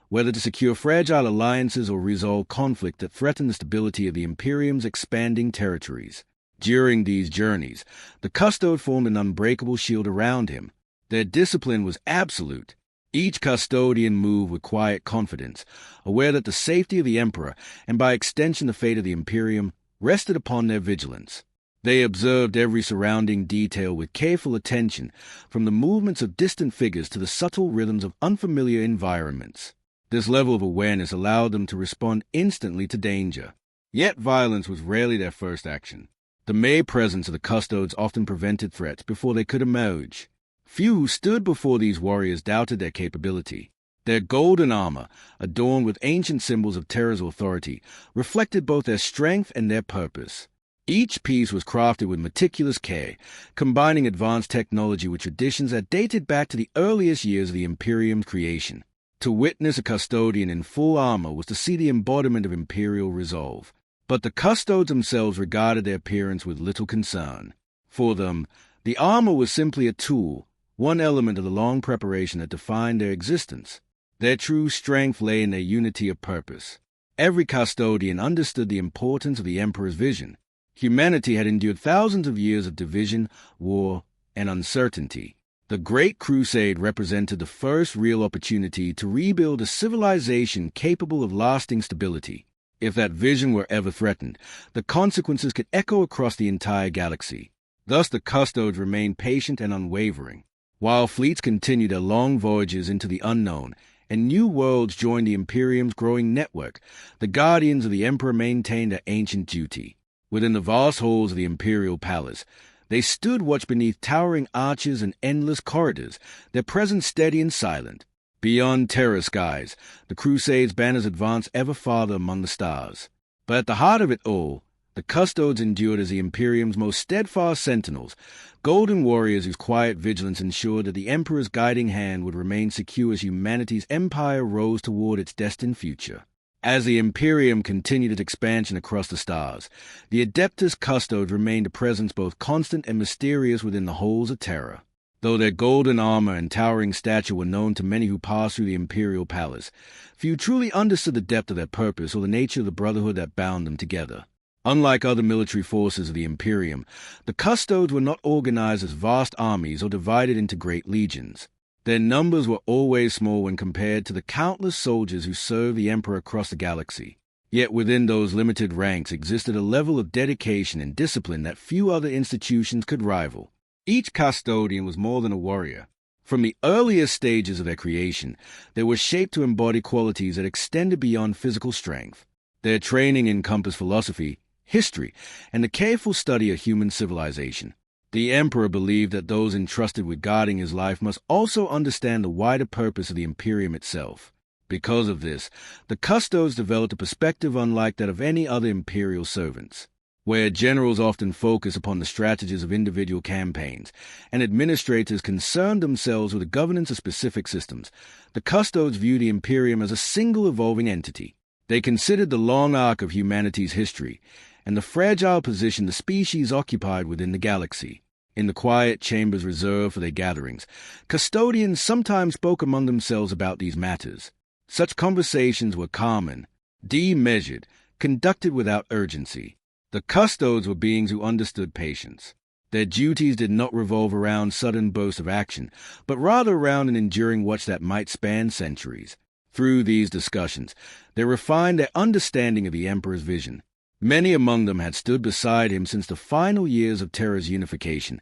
whether to secure fragile alliances or resolve conflict that threatened the stability of the Imperium's expanding territories. During these journeys, the Custodes formed an unbreakable shield around him. Their discipline was absolute. Each custodian moved with quiet confidence, aware that the safety of the Emperor, and by extension the fate of the Imperium, rested upon their vigilance. They observed every surrounding detail with careful attention, from the movements of distant figures to the subtle rhythms of unfamiliar environments. This level of awareness allowed them to respond instantly to danger. Yet violence was rarely their first action. The mere presence of the Custodes often prevented threats before they could emerge. Few who stood before these warriors doubted their capability. Their golden armor, adorned with ancient symbols of Terra's authority, reflected both their strength and their purpose. Each piece was crafted with meticulous care, combining advanced technology with traditions that dated back to the earliest years of the Imperium's creation. To witness a custodian in full armor was to see the embodiment of imperial resolve. But the Custodes themselves regarded their appearance with little concern. For them, the armor was simply a tool, one element of the long preparation that defined their existence. Their true strength lay in their unity of purpose. Every custodian understood the importance of the Emperor's vision. Humanity had endured thousands of years of division, war, and uncertainty. The Great Crusade represented the first real opportunity to rebuild a civilization capable of lasting stability. If that vision were ever threatened, the consequences could echo across the entire galaxy. Thus the Custodes remained patient and unwavering. While fleets continued their long voyages into the unknown, and new worlds joined the Imperium's growing network, the guardians of the Emperor maintained their ancient duty. Within the vast halls of the imperial palace, they stood watch beneath towering arches and endless corridors, their presence steady and silent. Beyond Terra skies, the Crusade's banners advanced ever farther among the stars. But at the heart of it all, The Custodes endured as the Imperium's most steadfast sentinels, golden warriors whose quiet vigilance ensured that the Emperor's guiding hand would remain secure as humanity's empire rose toward its destined future. As the Imperium continued its expansion across the stars, the Adeptus Custodes remained a presence both constant and mysterious within the halls of Terra. Though their golden armor and towering stature were known to many who passed through the Imperial Palace, few truly understood the depth of their purpose or the nature of the brotherhood that bound them together. Unlike other military forces of the Imperium, the Custodes were not organized as vast armies or divided into great legions. Their numbers were always small when compared to the countless soldiers who served the Emperor across the galaxy. Yet within those limited ranks existed a level of dedication and discipline that few other institutions could rival. Each custodian was more than a warrior. From the earliest stages of their creation, they were shaped to embody qualities that extended beyond physical strength. Their training encompassed philosophy, history, and the careful study of human civilization. The Emperor believed that those entrusted with guarding his life must also understand the wider purpose of the Imperium itself. Because of this, the Custodes developed a perspective unlike that of any other imperial servants. Where generals often focus upon the strategies of individual campaigns, and administrators concern themselves with the governance of specific systems, the Custodes view the Imperium as a single evolving entity. They considered the long arc of humanity's history, and the fragile position the species occupied within the galaxy. In the quiet chambers reserved for their gatherings, custodians sometimes spoke among themselves about these matters. Such conversations were common, measured, conducted without urgency. The Custodes were beings who understood patience. Their duties did not revolve around sudden bursts of action, but rather around an enduring watch that might span centuries. Through these discussions, they refined their understanding of the Emperor's vision. Many among them had stood beside him since the final years of Terra's unification,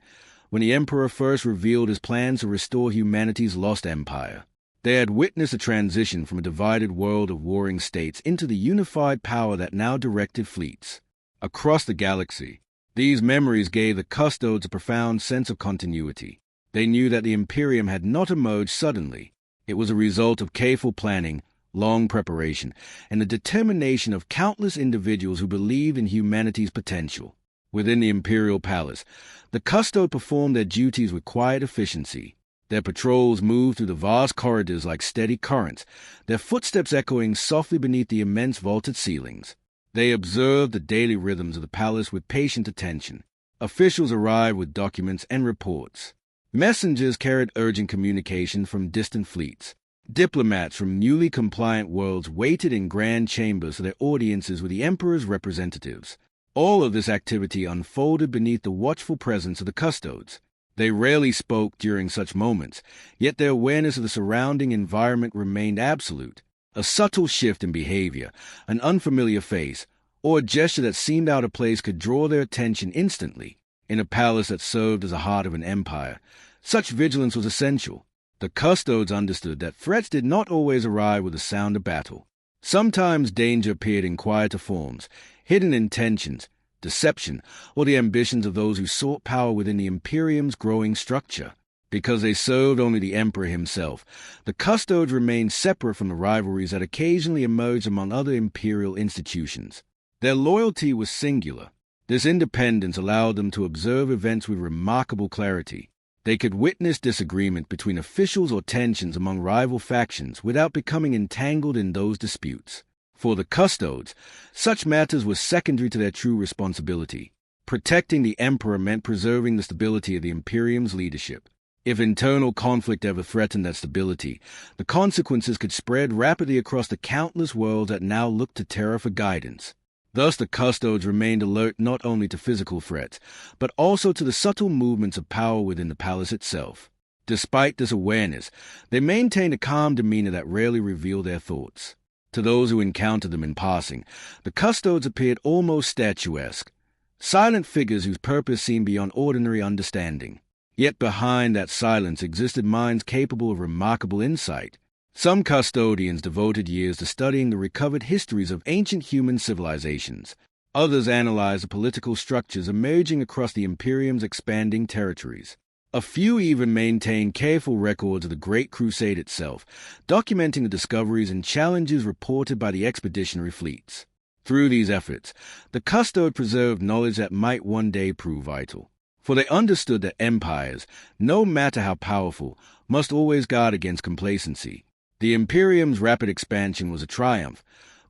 when the Emperor first revealed his plans to restore humanity's lost empire. They had witnessed a transition from a divided world of warring states into the unified power that now directed fleets across the galaxy. These memories gave the Custodes a profound sense of continuity. They knew that the Imperium had not emerged suddenly. It was a result of careful planning, long preparation, and the determination of countless individuals who believed in humanity's potential. Within the Imperial Palace, the Custodes performed their duties with quiet efficiency. Their patrols moved through the vast corridors like steady currents, their footsteps echoing softly beneath the immense vaulted ceilings. They observed the daily rhythms of the palace with patient attention. Officials arrived with documents and reports. Messengers carried urgent communication from distant fleets. Diplomats from newly compliant worlds waited in grand chambers for their audiences with the Emperor's representatives. All of this activity unfolded beneath the watchful presence of the Custodes. They rarely spoke during such moments, yet their awareness of the surrounding environment remained absolute. A subtle shift in behavior, an unfamiliar face, or a gesture that seemed out of place could draw their attention instantly. In a palace that served as the heart of an empire, such vigilance was essential. The Custodes understood that threats did not always arrive with the sound of battle. Sometimes danger appeared in quieter forms, hidden intentions, deception, or the ambitions of those who sought power within the Imperium's growing structure. Because they served only the Emperor himself, the Custodes remained separate from the rivalries that occasionally emerged among other imperial institutions. Their loyalty was singular. This independence allowed them to observe events with remarkable clarity. They could witness disagreement between officials or tensions among rival factions without becoming entangled in those disputes. For the Custodes, such matters were secondary to their true responsibility. Protecting the Emperor meant preserving the stability of the Imperium's leadership. If internal conflict ever threatened that stability, the consequences could spread rapidly across the countless worlds that now looked to Terra for guidance. Thus the Custodes remained alert not only to physical threats, but also to the subtle movements of power within the palace itself. Despite this awareness, they maintained a calm demeanor that rarely revealed their thoughts. To those who encountered them in passing, the Custodes appeared almost statuesque, silent figures whose purpose seemed beyond ordinary understanding. Yet behind that silence existed minds capable of remarkable insight. Some custodians devoted years to studying the recovered histories of ancient human civilizations. Others analyzed the political structures emerging across the Imperium's expanding territories. A few even maintained careful records of the Great Crusade itself, documenting the discoveries and challenges reported by the expeditionary fleets. Through these efforts, the Custode preserved knowledge that might one day prove vital. For they understood that empires, no matter how powerful, must always guard against complacency. The Imperium's rapid expansion was a triumph,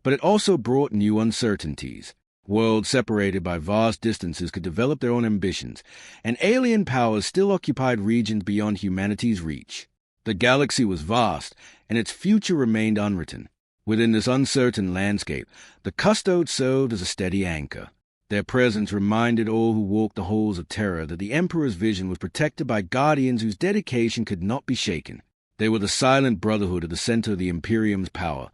but it also brought new uncertainties. Worlds separated by vast distances could develop their own ambitions, and alien powers still occupied regions beyond humanity's reach. The galaxy was vast, and its future remained unwritten. Within this uncertain landscape, the Custodes served as a steady anchor. Their presence reminded all who walked the halls of Terra that the Emperor's vision was protected by guardians whose dedication could not be shaken. They were the silent brotherhood at the center of the Imperium's power,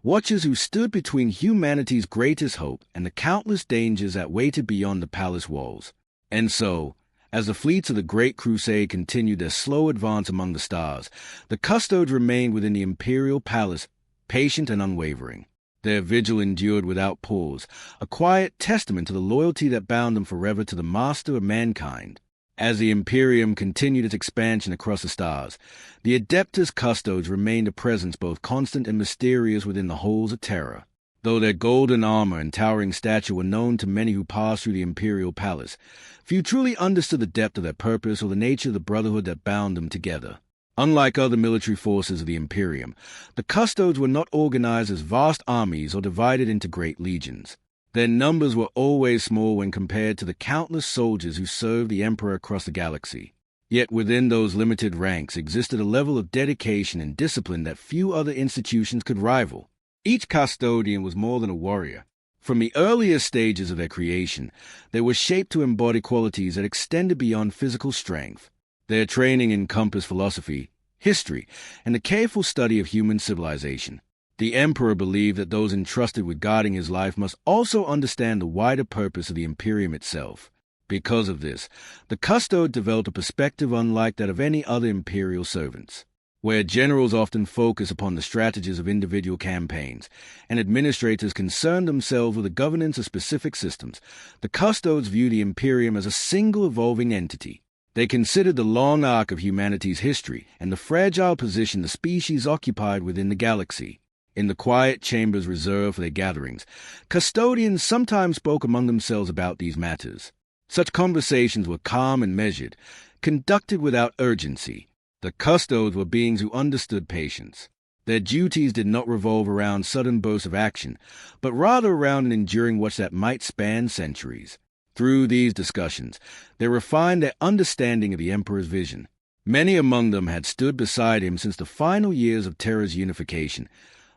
watchers who stood between humanity's greatest hope and the countless dangers that waited beyond the palace walls. And so, as the fleets of the Great Crusade continued their slow advance among the stars, the Custodes remained within the Imperial palace, patient and unwavering. Their vigil endured without pause, a quiet testament to the loyalty that bound them forever to the master of mankind. As the Imperium continued its expansion across the stars, the Adeptus Custodes remained a presence both constant and mysterious within the halls of Terra. Though their golden armor and towering stature were known to many who passed through the Imperial palace, few truly understood the depth of their purpose or the nature of the brotherhood that bound them together. Unlike other military forces of the Imperium, the Custodes were not organized as vast armies or divided into great legions. Their numbers were always small when compared to the countless soldiers who served the Emperor across the galaxy. Yet within those limited ranks existed a level of dedication and discipline that few other institutions could rival. Each custodian was more than a warrior. From the earliest stages of their creation, they were shaped to embody qualities that extended beyond physical strength. Their training encompassed philosophy, history, and the careful study of human civilization. The Emperor believed that those entrusted with guarding his life must also understand the wider purpose of the Imperium itself. Because of this, the Custode developed a perspective unlike that of any other imperial servants. Where generals often focus upon the strategies of individual campaigns, and administrators concern themselves with the governance of specific systems, the Custodes view the Imperium as a single evolving entity. They considered the long arc of humanity's history and the fragile position the species occupied within the galaxy. In the quiet chambers reserved for their gatherings, custodians sometimes spoke among themselves about these matters. Such conversations were calm and measured, conducted without urgency. The Custodes were beings who understood patience. Their duties did not revolve around sudden bursts of action, but rather around an enduring watch that might span centuries. Through these discussions, they refined their understanding of the Emperor's vision. Many among them had stood beside him since the final years of Terra's unification,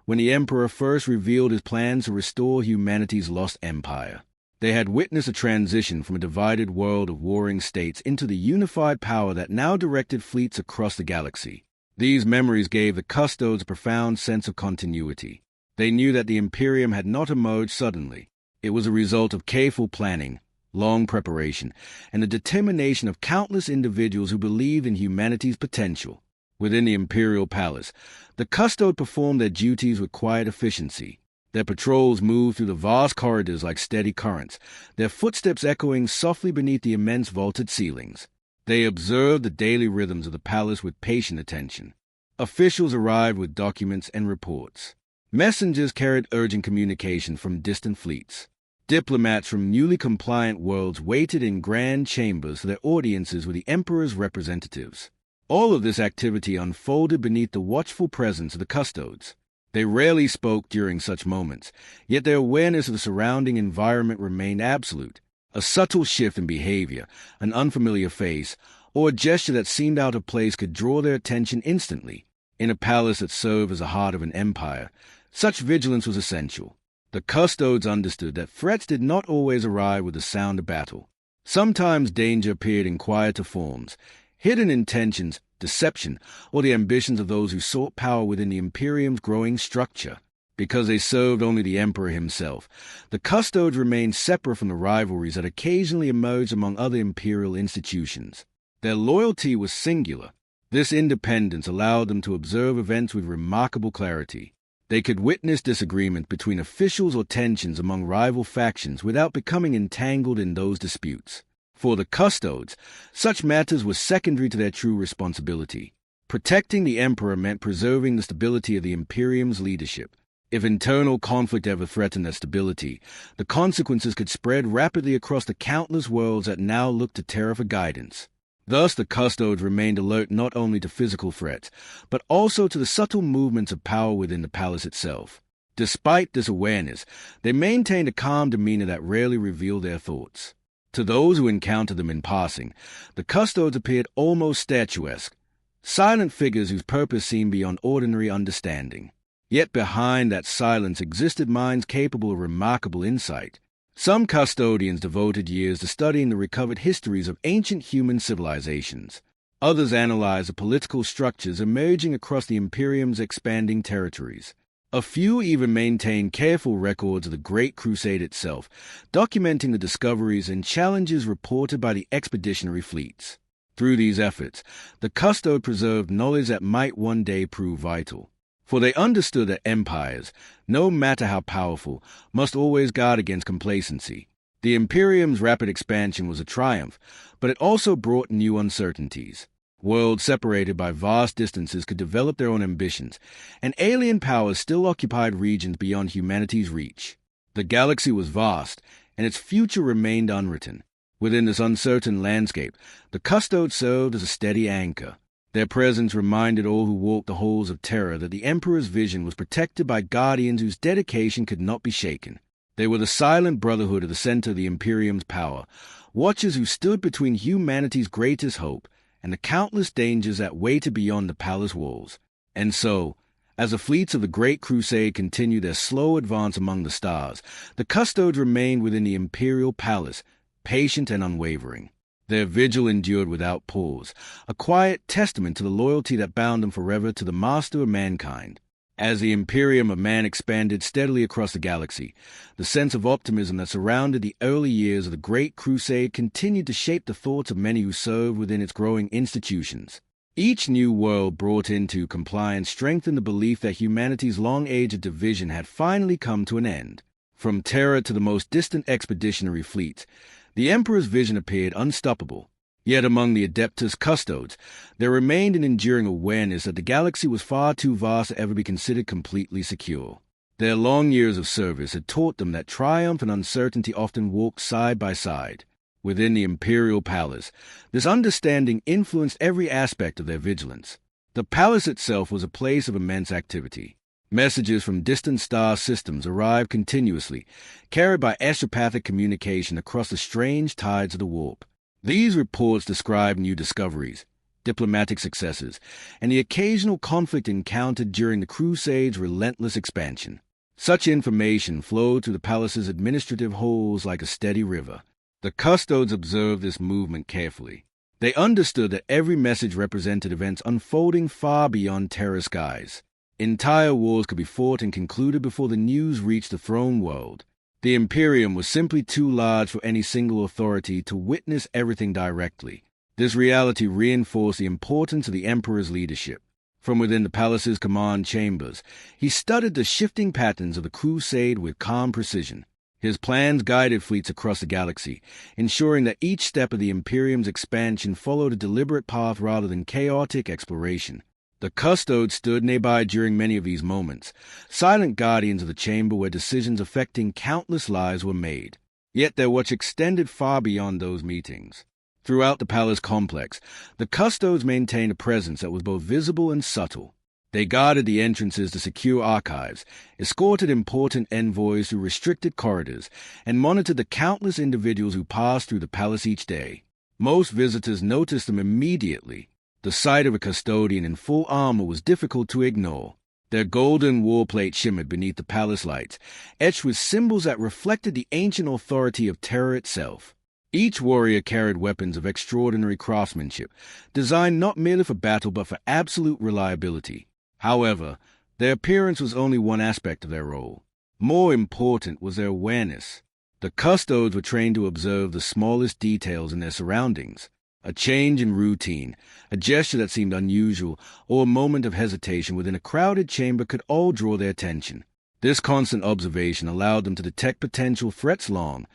when the Emperor first revealed his plans to restore humanity's lost empire. They had witnessed a transition from a divided world of warring states into the unified power that now directed fleets across the galaxy. These memories gave the Custodes a profound sense of continuity. They knew that the Imperium had not emerged suddenly. It was a result of careful planning, long preparation, and the determination of countless individuals who believed in humanity's potential. Within the Imperial Palace, the Custode performed their duties with quiet efficiency. Their patrols moved through the vast corridors like steady currents, their footsteps echoing softly beneath the immense vaulted ceilings. They observed the daily rhythms of the palace with patient attention. Officials arrived with documents and reports. Messengers carried urgent communication from distant fleets. Diplomats from newly compliant worlds waited in grand chambers for their audiences with the Emperor's representatives. All of this activity unfolded beneath the watchful presence of the Custodes. They rarely spoke during such moments, yet their awareness of the surrounding environment remained absolute. A subtle shift in behavior, an unfamiliar face, or a gesture that seemed out of place could draw their attention instantly. In a palace that served as the heart of an empire, such vigilance was essential. The Custodes understood that threats did not always arrive with the sound of battle. Sometimes danger appeared in quieter forms, hidden intentions, deception, or the ambitions of those who sought power within the Imperium's growing structure. Because they served only the Emperor himself, the Custodes remained separate from the rivalries that occasionally emerged among other imperial institutions. Their loyalty was singular. This independence allowed them to observe events with remarkable clarity. They could witness disagreement between officials or tensions among rival factions without becoming entangled in those disputes. For the Custodes, such matters were secondary to their true responsibility. Protecting the Emperor meant preserving the stability of the Imperium's leadership. If internal conflict ever threatened their stability, the consequences could spread rapidly across the countless worlds that now looked to Terra for guidance. Thus, the Custodes remained alert not only to physical threats, but also to the subtle movements of power within the palace itself. Despite this awareness, they maintained a calm demeanor that rarely revealed their thoughts. To those who encountered them in passing, the Custodes appeared almost statuesque, silent figures whose purpose seemed beyond ordinary understanding. Yet behind that silence existed minds capable of remarkable insight. Some custodians devoted years to studying the recovered histories of ancient human civilizations. Others analyzed the political structures emerging across the Imperium's expanding territories. A few even maintained careful records of the Great Crusade itself, documenting the discoveries and challenges reported by the expeditionary fleets. Through these efforts, the Custode preserved knowledge that might one day prove vital. For they understood that empires, no matter how powerful, must always guard against complacency. The Imperium's rapid expansion was a triumph, but it also brought new uncertainties. Worlds separated by vast distances could develop their own ambitions, and alien powers still occupied regions beyond humanity's reach. The galaxy was vast, and its future remained unwritten. Within this uncertain landscape, the Custodes served as a steady anchor. Their presence reminded all who walked the halls of Terra that the Emperor's vision was protected by guardians whose dedication could not be shaken. They were the silent brotherhood at the center of the Imperium's power, watchers who stood between humanity's greatest hope and the countless dangers that waited beyond the palace walls. And so, as the fleets of the Great Crusade continued their slow advance among the stars, the Custodes remained within the Imperial palace, patient and unwavering. Their vigil endured without pause, a quiet testament to the loyalty that bound them forever to the master of mankind. As the Imperium of Man expanded steadily across the galaxy, the sense of optimism that surrounded the early years of the Great Crusade continued to shape the thoughts of many who served within its growing institutions. Each new world brought into compliance strengthened the belief that humanity's long age of division had finally come to an end. From Terra to the most distant expeditionary fleets, the Emperor's vision appeared unstoppable. Yet among the Adeptus Custodes, there remained an enduring awareness that the galaxy was far too vast to ever be considered completely secure. Their long years of service had taught them that triumph and uncertainty often walk side by side. Within the Imperial Palace, this understanding influenced every aspect of their vigilance. The palace itself was a place of immense activity. Messages from distant star systems arrived continuously, carried by extrapathic communication across the strange tides of the warp. These reports described new discoveries, diplomatic successes, and the occasional conflict encountered during the Crusade's relentless expansion. Such information flowed through the palace's administrative halls like a steady river. The Custodes observed this movement carefully. They understood that every message represented events unfolding far beyond Terra's skies. Entire wars could be fought and concluded before the news reached the throne world. The Imperium was simply too large for any single authority to witness everything directly. This reality reinforced the importance of the Emperor's leadership. From within the palace's command chambers, he studied the shifting patterns of the Crusade with calm precision. His plans guided fleets across the galaxy, ensuring that each step of the Imperium's expansion followed a deliberate path rather than chaotic exploration. The Custodes stood nearby during many of these moments, silent guardians of the chamber where decisions affecting countless lives were made. Yet their watch extended far beyond those meetings. Throughout the palace complex, the Custodes maintained a presence that was both visible and subtle. They guarded the entrances to secure archives, escorted important envoys through restricted corridors, and monitored the countless individuals who passed through the palace each day. Most visitors noticed them immediately. The sight of a custodian in full armor was difficult to ignore. Their golden warplate shimmered beneath the palace lights, etched with symbols that reflected the ancient authority of Terra itself. Each warrior carried weapons of extraordinary craftsmanship, designed not merely for battle but for absolute reliability. However, their appearance was only one aspect of their role. More important was their awareness. The Custodes were trained to observe the smallest details in their surroundings. A change in routine, a gesture that seemed unusual, or a moment of hesitation within a crowded chamber could all draw their attention. This constant observation allowed them to detect potential threats long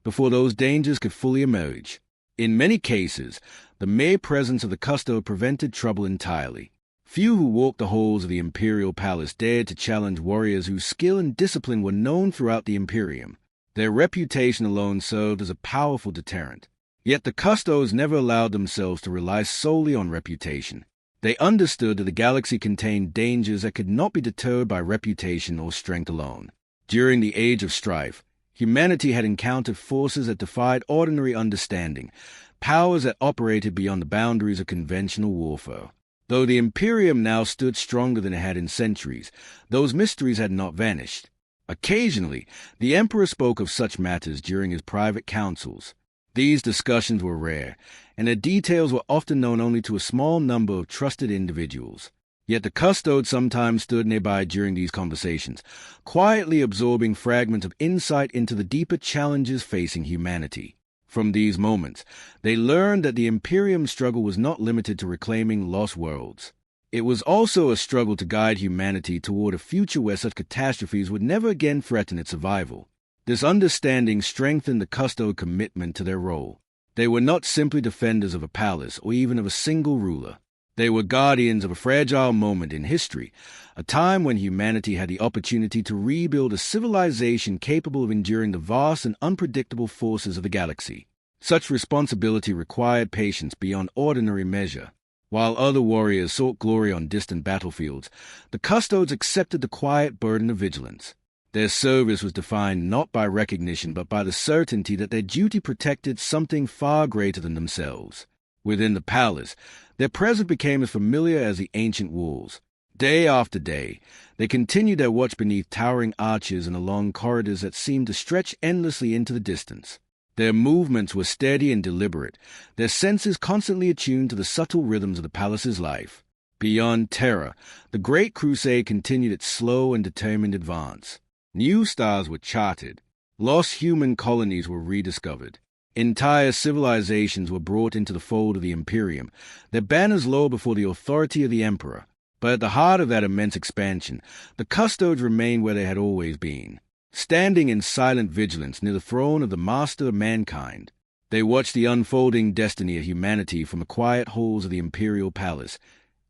before those dangers could fully emerge. In many cases, the mere presence of the Custode prevented trouble entirely. Few who walked the halls of the imperial palace dared to challenge warriors whose skill and discipline were known throughout the Imperium. Their reputation alone served as a powerful deterrent. Yet the Custodes never allowed themselves to rely solely on reputation. They understood that the galaxy contained dangers that could not be deterred by reputation or strength alone. During the Age of Strife, humanity had encountered forces that defied ordinary understanding, powers that operated beyond the boundaries of conventional warfare. Though the Imperium now stood stronger than it had in centuries, those mysteries had not vanished. Occasionally, the Emperor spoke of such matters during his private councils. These discussions were rare, and their details were often known only to a small number of trusted individuals. Yet the Custodes sometimes stood nearby during these conversations, quietly absorbing fragments of insight into the deeper challenges facing humanity. From these moments, they learned that the Imperium's struggle was not limited to reclaiming lost worlds. It was also a struggle to guide humanity toward a future where such catastrophes would never again threaten its survival. This understanding strengthened the Custode commitment to their role. They were not simply defenders of a palace or even of a single ruler. They were guardians of a fragile moment in history, a time when humanity had the opportunity to rebuild a civilization capable of enduring the vast and unpredictable forces of the galaxy. Such responsibility required patience beyond ordinary measure. While other warriors sought glory on distant battlefields, the Custodes accepted the quiet burden of vigilance. Their service was defined not by recognition but by the certainty that their duty protected something far greater than themselves. Within the palace, their presence became as familiar as the ancient walls. Day after day, they continued their watch beneath towering arches and along corridors that seemed to stretch endlessly into the distance. Their movements were steady and deliberate, their senses constantly attuned to the subtle rhythms of the palace's life. Beyond Terra, the Great Crusade continued its slow and determined advance. New stars were charted. Lost human colonies were rediscovered. Entire civilizations were brought into the fold of the Imperium, their banners low before the authority of the Emperor. But at the heart of that immense expansion, the Custodes remained where they had always been, standing in silent vigilance near the throne of the Master of Mankind. They watched the unfolding destiny of humanity from the quiet halls of the Imperial Palace,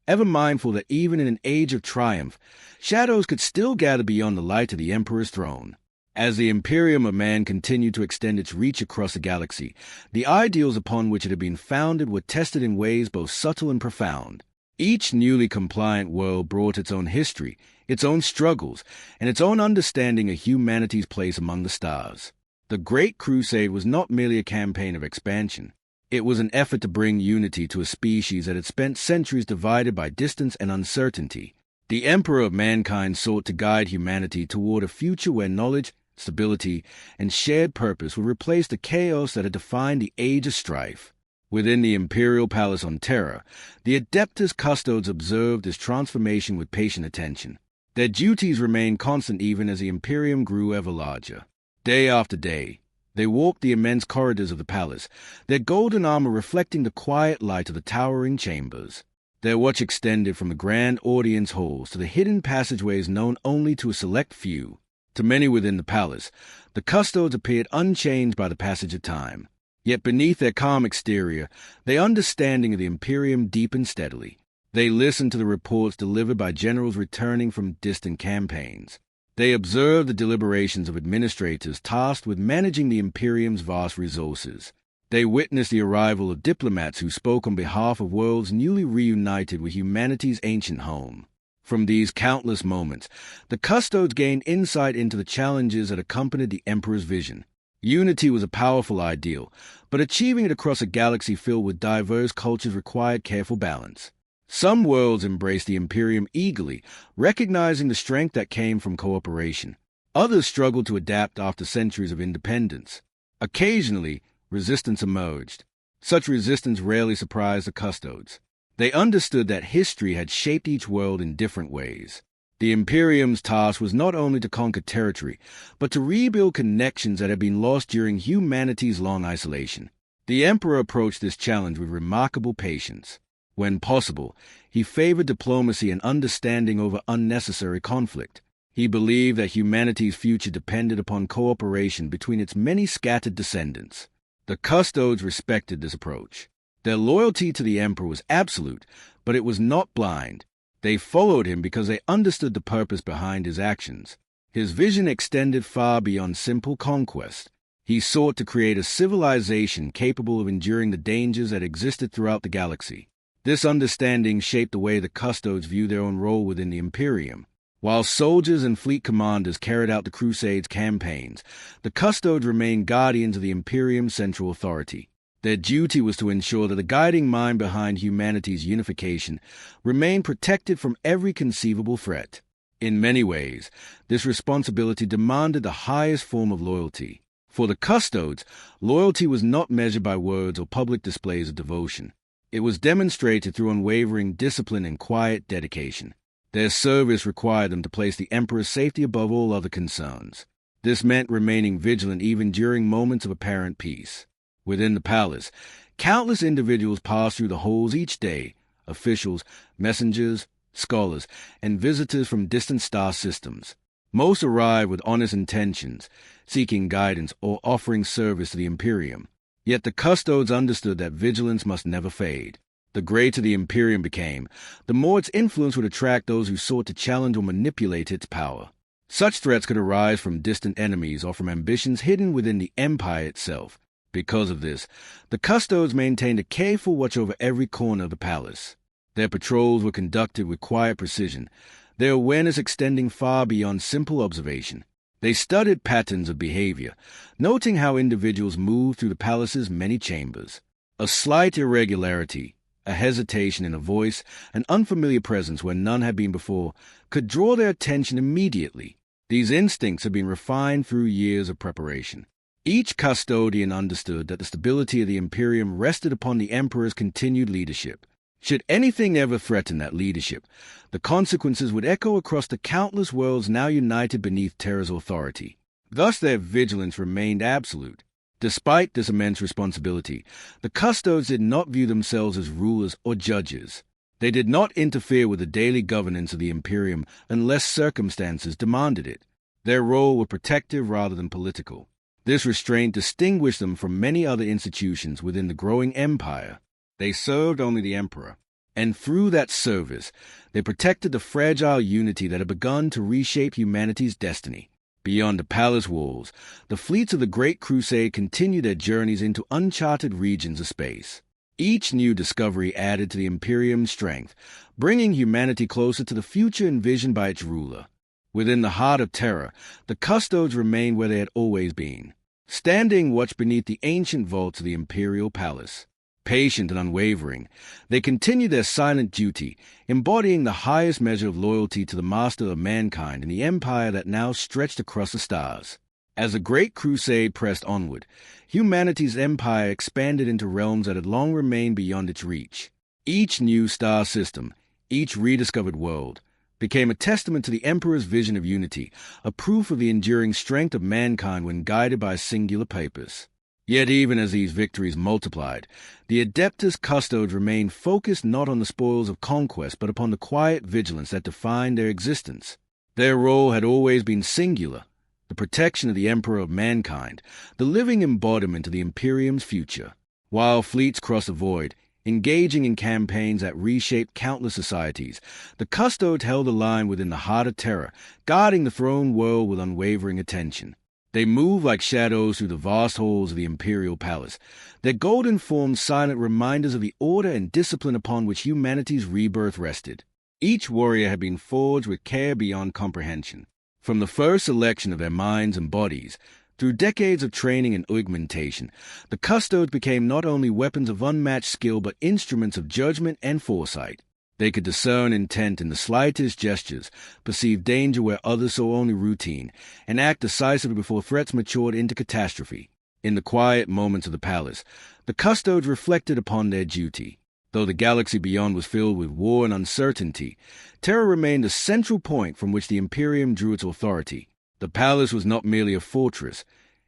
ever mindful that even in an age of triumph, shadows could still gather beyond the light of the Emperor's throne. As the Imperium of Man continued to extend its reach across the galaxy, the ideals upon which it had been founded were tested in ways both subtle and profound. Each newly compliant world brought its own history, its own struggles, and its own understanding of humanity's place among the stars. The Great Crusade was not merely a campaign of expansion. It was an effort to bring unity to a species that had spent centuries divided by distance and uncertainty. The Emperor of Mankind sought to guide humanity toward a future where knowledge, stability, and shared purpose would replace the chaos that had defined the Age of Strife. Within the Imperial Palace on Terra, the Adeptus Custodes observed this transformation with patient attention. Their duties remained constant even as the Imperium grew ever larger. Day after day, they walked the immense corridors of the palace, their golden armor reflecting the quiet light of the towering chambers. Their watch extended from the grand audience halls to the hidden passageways known only to a select few. To many within the palace, the Custodes appeared unchanged by the passage of time. Yet beneath their calm exterior, their understanding of the Imperium deepened steadily. They listened to the reports delivered by generals returning from distant campaigns. They observed the deliberations of administrators tasked with managing the Imperium's vast resources. They witnessed the arrival of diplomats who spoke on behalf of worlds newly reunited with humanity's ancient home. From these countless moments, the Custodes gained insight into the challenges that accompanied the Emperor's vision. Unity was a powerful ideal, but achieving it across a galaxy filled with diverse cultures required careful balance. Some worlds embraced the Imperium eagerly, recognizing the strength that came from cooperation. Others struggled to adapt after centuries of independence. Occasionally, resistance emerged. Such resistance rarely surprised the Custodes. They understood that history had shaped each world in different ways. The Imperium's task was not only to conquer territory, but to rebuild connections that had been lost during humanity's long isolation. The Emperor approached this challenge with remarkable patience. When possible, he favored diplomacy and understanding over unnecessary conflict. He believed that humanity's future depended upon cooperation between its many scattered descendants. The Custodes respected this approach. Their loyalty to the Emperor was absolute, but it was not blind. They followed him because they understood the purpose behind his actions. His vision extended far beyond simple conquest. He sought to create a civilization capable of enduring the dangers that existed throughout the galaxy. This understanding shaped the way the Custodes viewed their own role within the Imperium. While soldiers and fleet commanders carried out the Crusades' campaigns, the Custodes remained guardians of the Imperium's central authority. Their duty was to ensure that the guiding mind behind humanity's unification remained protected from every conceivable threat. In many ways, this responsibility demanded the highest form of loyalty. For the Custodes, loyalty was not measured by words or public displays of devotion. It was demonstrated through unwavering discipline and quiet dedication. Their service required them to place the Emperor's safety above all other concerns. This meant remaining vigilant even during moments of apparent peace. Within the palace, countless individuals passed through the halls each day: officials, messengers, scholars, and visitors from distant star systems. Most arrived with honest intentions, seeking guidance or offering service to the Imperium. Yet the Custodes understood that vigilance must never fade. The greater the Imperium became, the more its influence would attract those who sought to challenge or manipulate its power. Such threats could arise from distant enemies or from ambitions hidden within the Empire itself. Because of this, the Custodes maintained a careful watch over every corner of the palace. Their patrols were conducted with quiet precision, their awareness extending far beyond simple observation. They studied patterns of behavior, noting how individuals moved through the palace's many chambers. A slight irregularity, a hesitation in a voice, an unfamiliar presence where none had been before, could draw their attention immediately. These instincts had been refined through years of preparation. Each custodian understood that the stability of the Imperium rested upon the Emperor's continued leadership. Should anything ever threaten that leadership, the consequences would echo across the countless worlds now united beneath Terra's authority. Thus their vigilance remained absolute. Despite this immense responsibility, the Custodes did not view themselves as rulers or judges. They did not interfere with the daily governance of the Imperium unless circumstances demanded it. Their role was protective rather than political. This restraint distinguished them from many other institutions within the growing empire. They served only the Emperor, and through that service, they protected the fragile unity that had begun to reshape humanity's destiny. Beyond the palace walls, the fleets of the Great Crusade continued their journeys into uncharted regions of space. Each new discovery added to the Imperium's strength, bringing humanity closer to the future envisioned by its ruler. Within the heart of Terra, the Custodes remained where they had always been, standing watch beneath the ancient vaults of the Imperial Palace. Patient and unwavering, they continued their silent duty, embodying the highest measure of loyalty to the master of mankind in the empire that now stretched across the stars. As the Great Crusade pressed onward, humanity's empire expanded into realms that had long remained beyond its reach. Each new star system, each rediscovered world, became a testament to the Emperor's vision of unity, a proof of the enduring strength of mankind when guided by a singular purpose. Yet even as these victories multiplied, the Adeptus Custodes remained focused not on the spoils of conquest but upon the quiet vigilance that defined their existence. Their role had always been singular, the protection of the Emperor of mankind, the living embodiment of the Imperium's future. While fleets crossed the void, engaging in campaigns that reshaped countless societies, the Custodes held the line within the heart of Terra, guarding the throne world with unwavering attention. They moved like shadows through the vast halls of the Imperial Palace, their golden forms silent reminders of the order and discipline upon which humanity's rebirth rested. Each warrior had been forged with care beyond comprehension. From the first selection of their minds and bodies, through decades of training and augmentation, the Custodes became not only weapons of unmatched skill but instruments of judgment and foresight. They could discern intent in the slightest gestures, perceive danger where others saw only routine, and act decisively before threats matured into catastrophe. In the quiet moments of the palace, the Custodes reflected upon their duty. Though the galaxy beyond was filled with war and uncertainty, Terra remained the central point from which the Imperium drew its authority. The palace was not merely a fortress.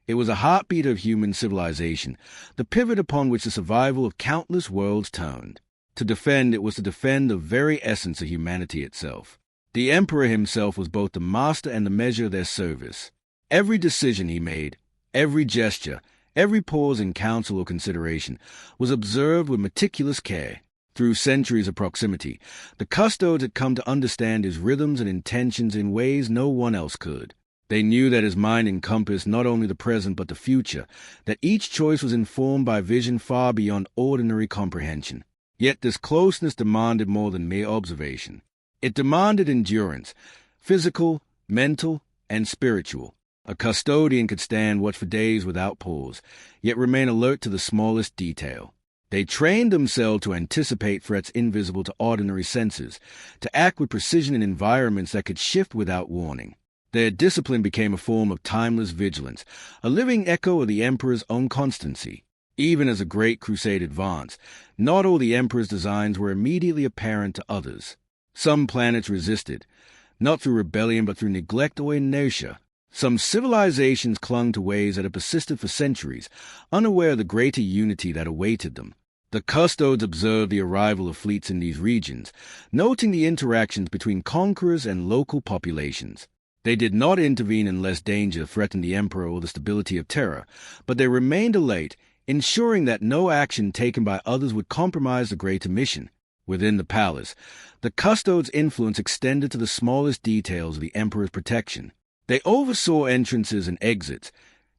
It was a heartbeat of human civilization, the pivot upon which the survival of countless worlds turned. To defend it was to defend the very essence of humanity itself. The Emperor himself was both the master and the measure of their service. Every decision he made, every gesture, every pause in counsel or consideration, was observed with meticulous care. Through centuries of proximity, the Custodes had come to understand his rhythms and intentions in ways no one else could. They knew that his mind encompassed not only the present but the future, that each choice was informed by vision far beyond ordinary comprehension. Yet this closeness demanded more than mere observation. It demanded endurance, physical, mental, and spiritual. A custodian could stand watch for days without pause, yet remain alert to the smallest detail. They trained themselves to anticipate threats invisible to ordinary senses, to act with precision in environments that could shift without warning. Their discipline became a form of timeless vigilance, a living echo of the Emperor's own constancy. Even as the Great Crusade advanced, not all the Emperor's designs were immediately apparent to others. Some planets resisted, not through rebellion but through neglect or inertia. Some civilizations clung to ways that had persisted for centuries, unaware of the greater unity that awaited them. The Custodes observed the arrival of fleets in these regions, noting the interactions between conquerors and local populations. They did not intervene unless danger threatened the Emperor or the stability of Terra, but they remained alert, ensuring that no action taken by others would compromise the greater mission. Within the palace, the Custodes' influence extended to the smallest details of the Emperor's protection. They oversaw entrances and exits,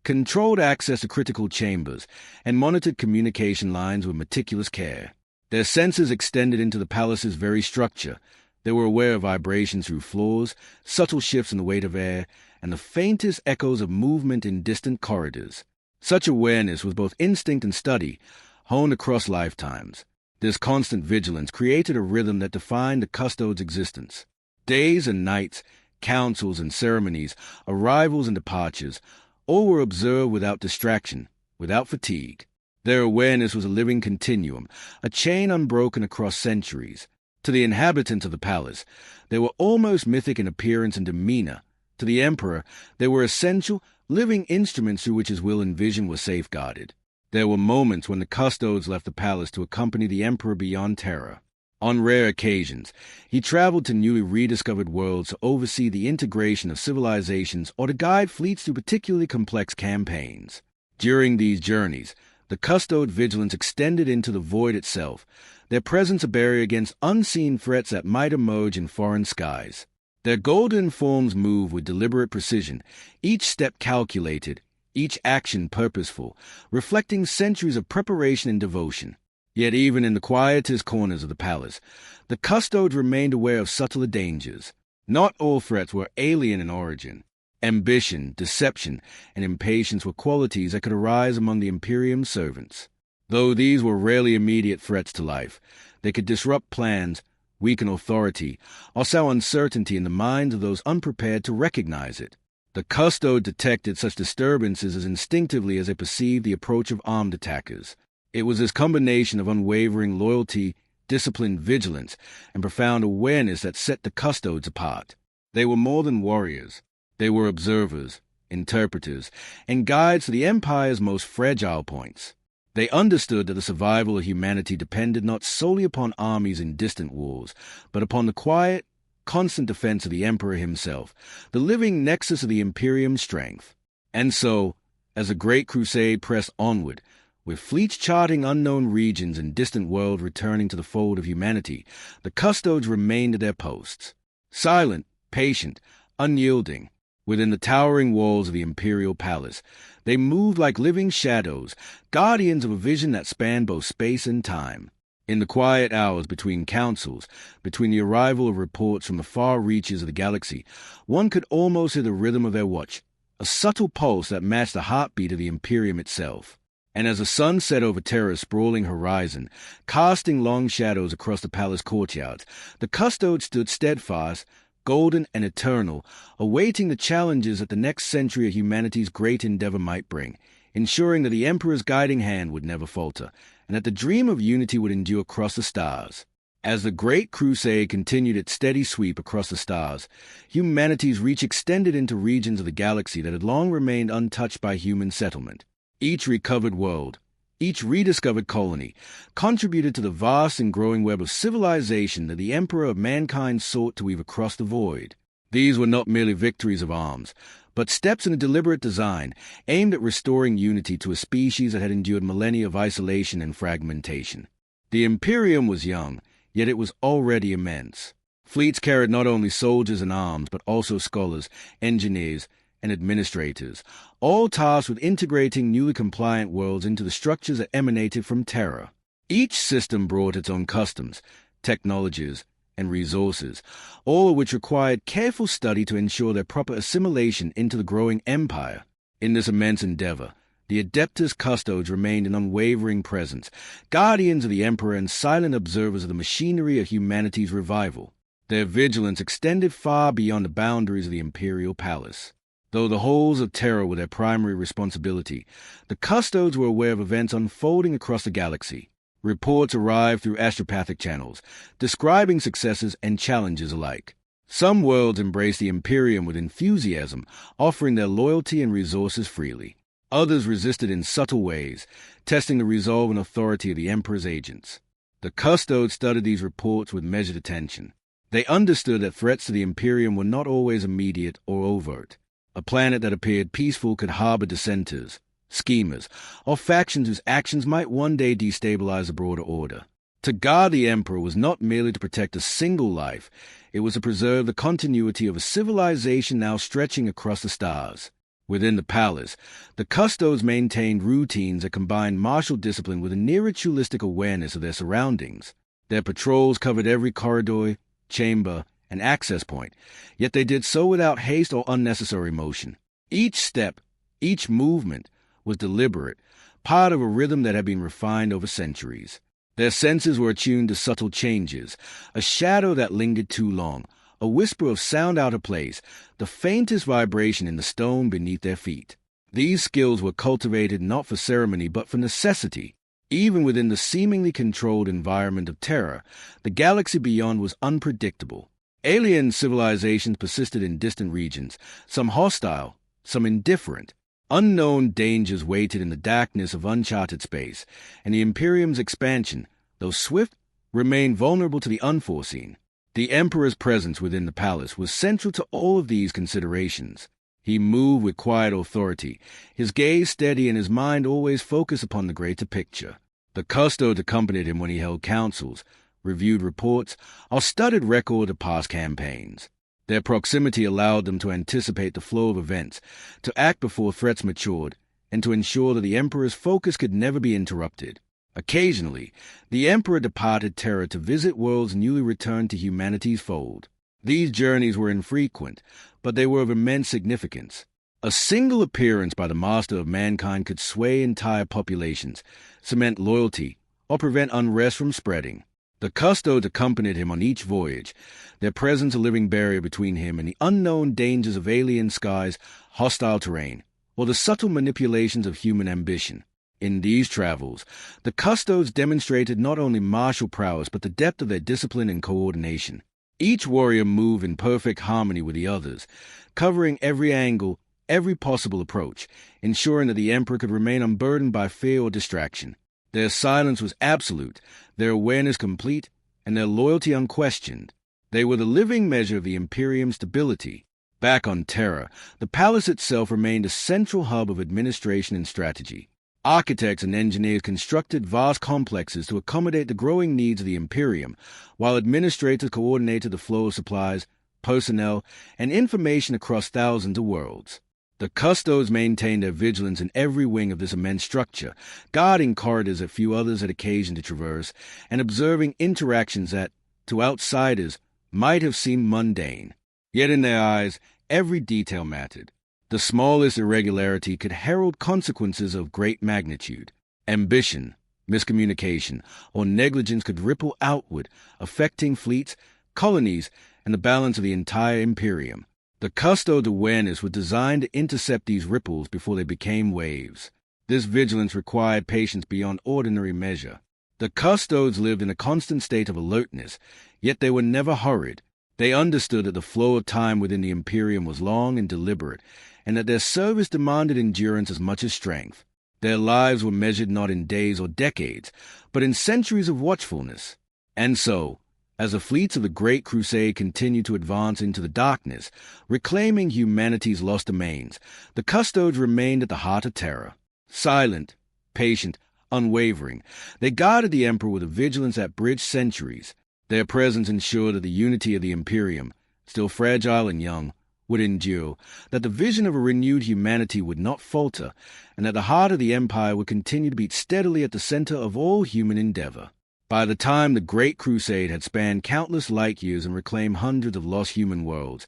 controlled access to critical chambers, and monitored communication lines with meticulous care. Their senses extended into the palace's very structure. They were aware of vibrations through floors, subtle shifts in the weight of air, and the faintest echoes of movement in distant corridors. Such awareness was both instinct and study, honed across lifetimes. This constant vigilance created a rhythm that defined the Custodes' existence. Days and nights, councils and ceremonies, arrivals and departures, all were observed without distraction, without fatigue. Their awareness was a living continuum, a chain unbroken across centuries. To the inhabitants of the palace, they were almost mythic in appearance and demeanor. To the Emperor, they were essential, living instruments through which his will and vision were safeguarded. There were moments when the Custodes left the palace to accompany the Emperor beyond Terra. On rare occasions, he traveled to newly rediscovered worlds to oversee the integration of civilizations or to guide fleets through particularly complex campaigns. During these journeys, the Custode vigilance extended into the void itself, their presence a barrier against unseen threats that might emerge in foreign skies. Their golden forms moved with deliberate precision, each step calculated, each action purposeful, reflecting centuries of preparation and devotion. Yet even in the quietest corners of the palace, the Custodes remained aware of subtler dangers. Not all threats were alien in origin. Ambition, deception, and impatience were qualities that could arise among the Imperium's servants. Though these were rarely immediate threats to life, they could disrupt plans, weaken authority, or sow uncertainty in the minds of those unprepared to recognize it. The Custode detected such disturbances as instinctively as they perceived the approach of armed attackers. It was this combination of unwavering loyalty, disciplined vigilance, and profound awareness that set the Custodes apart. They were more than warriors. They were observers, interpreters, and guides to the Empire's most fragile points. They understood that the survival of humanity depended not solely upon armies in distant wars, but upon the quiet, constant defense of the Emperor himself, the living nexus of the Imperium's strength. And so, as the Great Crusade pressed onward, with fleets charting unknown regions and distant worlds returning to the fold of humanity, the Custodes remained at their posts. Silent, patient, unyielding, within the towering walls of the imperial palace, they moved like living shadows, guardians of a vision that spanned both space and time. In the quiet hours between councils, between the arrival of reports from the far reaches of the galaxy, one could almost hear the rhythm of their watch, a subtle pulse that matched the heartbeat of the Imperium itself. And as the sun set over Terra's sprawling horizon, casting long shadows across the palace courtyards, the Custodes stood steadfast, golden and eternal, awaiting the challenges that the next century of humanity's great endeavor might bring, ensuring that the Emperor's guiding hand would never falter, and that the dream of unity would endure across the stars. As the Great Crusade continued its steady sweep across the stars, humanity's reach extended into regions of the galaxy that had long remained untouched by human settlement. Each recovered world, each rediscovered colony, contributed to the vast and growing web of civilization that the Emperor of mankind sought to weave across the void. These were not merely victories of arms, but steps in a deliberate design aimed at restoring unity to a species that had endured millennia of isolation and fragmentation. The Imperium was young, yet it was already immense. Fleets carried not only soldiers and arms, but also scholars, engineers, and administrators, all tasked with integrating newly compliant worlds into the structures that emanated from Terra. Each system brought its own customs, technologies, and resources, all of which required careful study to ensure their proper assimilation into the growing empire. In this immense endeavor, the Adeptus Custodes remained an unwavering presence, guardians of the Emperor and silent observers of the machinery of humanity's revival. Their vigilance extended far beyond the boundaries of the imperial palace. Though the halls of Terra were their primary responsibility, the Custodes were aware of events unfolding across the galaxy. Reports arrived through astropathic channels, describing successes and challenges alike. Some worlds embraced the Imperium with enthusiasm, offering their loyalty and resources freely. Others resisted in subtle ways, testing the resolve and authority of the Emperor's agents. The Custodes studied these reports with measured attention. They understood that threats to the Imperium were not always immediate or overt. A planet that appeared peaceful could harbor dissenters, schemers, or factions whose actions might one day destabilize the broader order. To guard the Emperor was not merely to protect a single life, it was to preserve the continuity of a civilization now stretching across the stars. Within the palace, the Custodes maintained routines that combined martial discipline with a near-ritualistic awareness of their surroundings. Their patrols covered every corridor, chamber, and access point, yet they did so without haste or unnecessary motion. Each step, each movement, was deliberate, part of a rhythm that had been refined over centuries. Their senses were attuned to subtle changes, a shadow that lingered too long, a whisper of sound out of place, the faintest vibration in the stone beneath their feet. These skills were cultivated not for ceremony but for necessity. Even within the seemingly controlled environment of Terra, the galaxy beyond was unpredictable. Alien civilizations persisted in distant regions, some hostile, some indifferent. Unknown dangers waited in the darkness of uncharted space, and the Imperium's expansion, though swift, remained vulnerable to the unforeseen. The Emperor's presence within the palace was central to all of these considerations. He moved with quiet authority, his gaze steady and his mind always focused upon the greater picture. The Custodes accompanied him when he held councils, reviewed reports, or studied record of past campaigns. Their proximity allowed them to anticipate the flow of events, to act before threats matured, and to ensure that the Emperor's focus could never be interrupted. Occasionally, the Emperor departed Terra to visit worlds newly returned to humanity's fold. These journeys were infrequent, but they were of immense significance. A single appearance by the master of mankind could sway entire populations, cement loyalty, or prevent unrest from spreading. The Custodes accompanied him on each voyage, their presence a living barrier between him and the unknown dangers of alien skies, hostile terrain, or the subtle manipulations of human ambition. In these travels, the Custodes demonstrated not only martial prowess but the depth of their discipline and coordination. Each warrior moved in perfect harmony with the others, covering every angle, every possible approach, ensuring that the Emperor could remain unburdened by fear or distraction. Their silence was absolute, their awareness complete, and their loyalty unquestioned. They were the living measure of the Imperium's stability. Back on Terra, the palace itself remained a central hub of administration and strategy. Architects and engineers constructed vast complexes to accommodate the growing needs of the Imperium, while administrators coordinated the flow of supplies, personnel, and information across thousands of worlds. The Custodes maintained their vigilance in every wing of this immense structure, guarding corridors that few others had occasion to traverse, and observing interactions that, to outsiders, might have seemed mundane. Yet in their eyes, every detail mattered. The smallest irregularity could herald consequences of great magnitude. Ambition, miscommunication, or negligence could ripple outward, affecting fleets, colonies, and the balance of the entire Imperium. The Custodes' awareness was designed to intercept these ripples before they became waves. This vigilance required patience beyond ordinary measure. The Custodes lived in a constant state of alertness, yet they were never hurried. They understood that the flow of time within the Imperium was long and deliberate, and that their service demanded endurance as much as strength. Their lives were measured not in days or decades, but in centuries of watchfulness. And so, as the fleets of the Great Crusade continued to advance into the darkness, reclaiming humanity's lost domains, the Custodes remained at the heart of Terra. Silent, patient, unwavering. They guarded the Emperor with a vigilance that bridged centuries. Their presence ensured that the unity of the Imperium, still fragile and young, would endure, that the vision of a renewed humanity would not falter, and that the heart of the Empire would continue to beat steadily at the center of all human endeavor. By the time the Great Crusade had spanned countless light years and reclaimed hundreds of lost human worlds,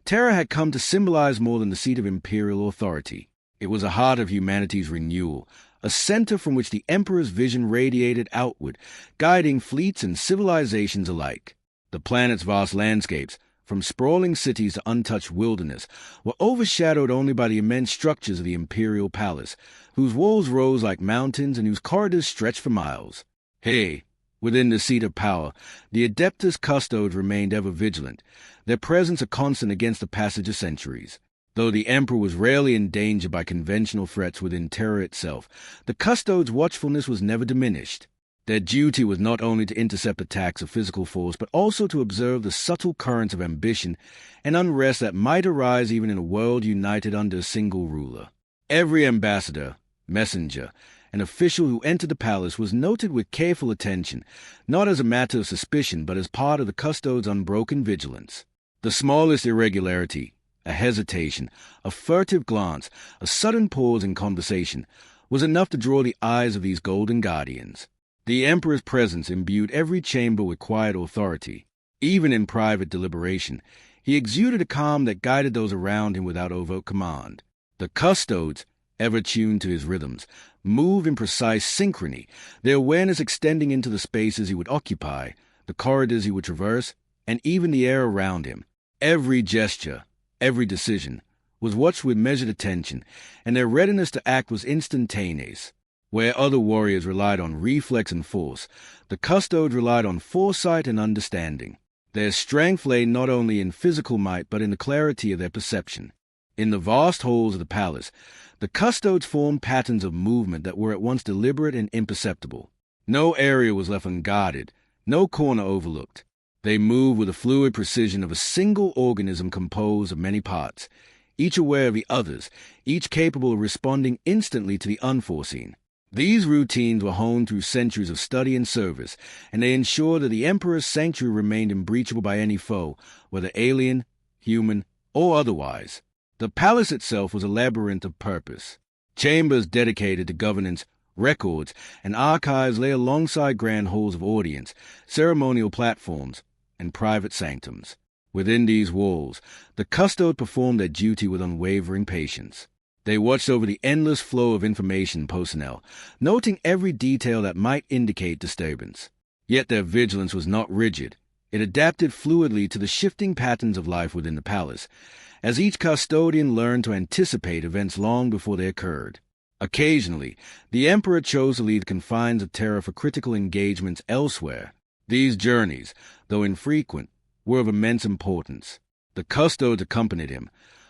Terra had come to symbolize more than the seat of imperial authority. It was a heart of humanity's renewal, a center from which the Emperor's vision radiated outward, guiding fleets and civilizations alike. The planet's vast landscapes, from sprawling cities to untouched wilderness, were overshadowed only by the immense structures of the imperial palace, whose walls rose like mountains and whose corridors stretched for miles. Within the seat of power, the Adeptus Custodes remained ever vigilant, their presence a constant against the passage of centuries. Though the Emperor was rarely endangered by conventional threats within Terra itself, the Custodes' watchfulness was never diminished. Their duty was not only to intercept attacks of physical force, but also to observe the subtle currents of ambition and unrest that might arise even in a world united under a single ruler. Every ambassador, messenger, and official who entered the palace was noted with careful attention, not as a matter of suspicion, but as part of the Custodes' unbroken vigilance. The smallest irregularity, a hesitation, a furtive glance, a sudden pause in conversation, was enough to draw the eyes of these golden guardians. The Emperor's presence imbued every chamber with quiet authority. Even in private deliberation, he exuded a calm that guided those around him without overt command. The Custodes, ever tuned to his rhythms, moved in precise synchrony, their awareness extending into the spaces he would occupy, the corridors he would traverse, and even the air around him. Every gesture, every decision, was watched with measured attention, and their readiness to act was instantaneous. Where other warriors relied on reflex and force, the Custodes relied on foresight and understanding. Their strength lay not only in physical might, but in the clarity of their perception. In the vast halls of the palace, the Custodes formed patterns of movement that were at once deliberate and imperceptible. No area was left unguarded, no corner overlooked. They moved with the fluid precision of a single organism composed of many parts, each aware of the others, each capable of responding instantly to the unforeseen. These routines were honed through centuries of study and service, and they ensured that the Emperor's sanctuary remained unbreachable by any foe, whether alien, human, or otherwise. The palace itself was a labyrinth of purpose. Chambers dedicated to governance, records, and archives lay alongside grand halls of audience, ceremonial platforms, and private sanctums. Within these walls, the Custodes performed their duty with unwavering patience. They watched over the endless flow of information personnel, noting every detail that might indicate disturbance. Yet their vigilance was not rigid. It adapted fluidly to the shifting patterns of life within the palace, as each custodian learned to anticipate events long before they occurred. Occasionally, the Emperor chose to leave the confines of Terra for critical engagements elsewhere. These journeys, though infrequent, were of immense importance. The Custodes accompanied him,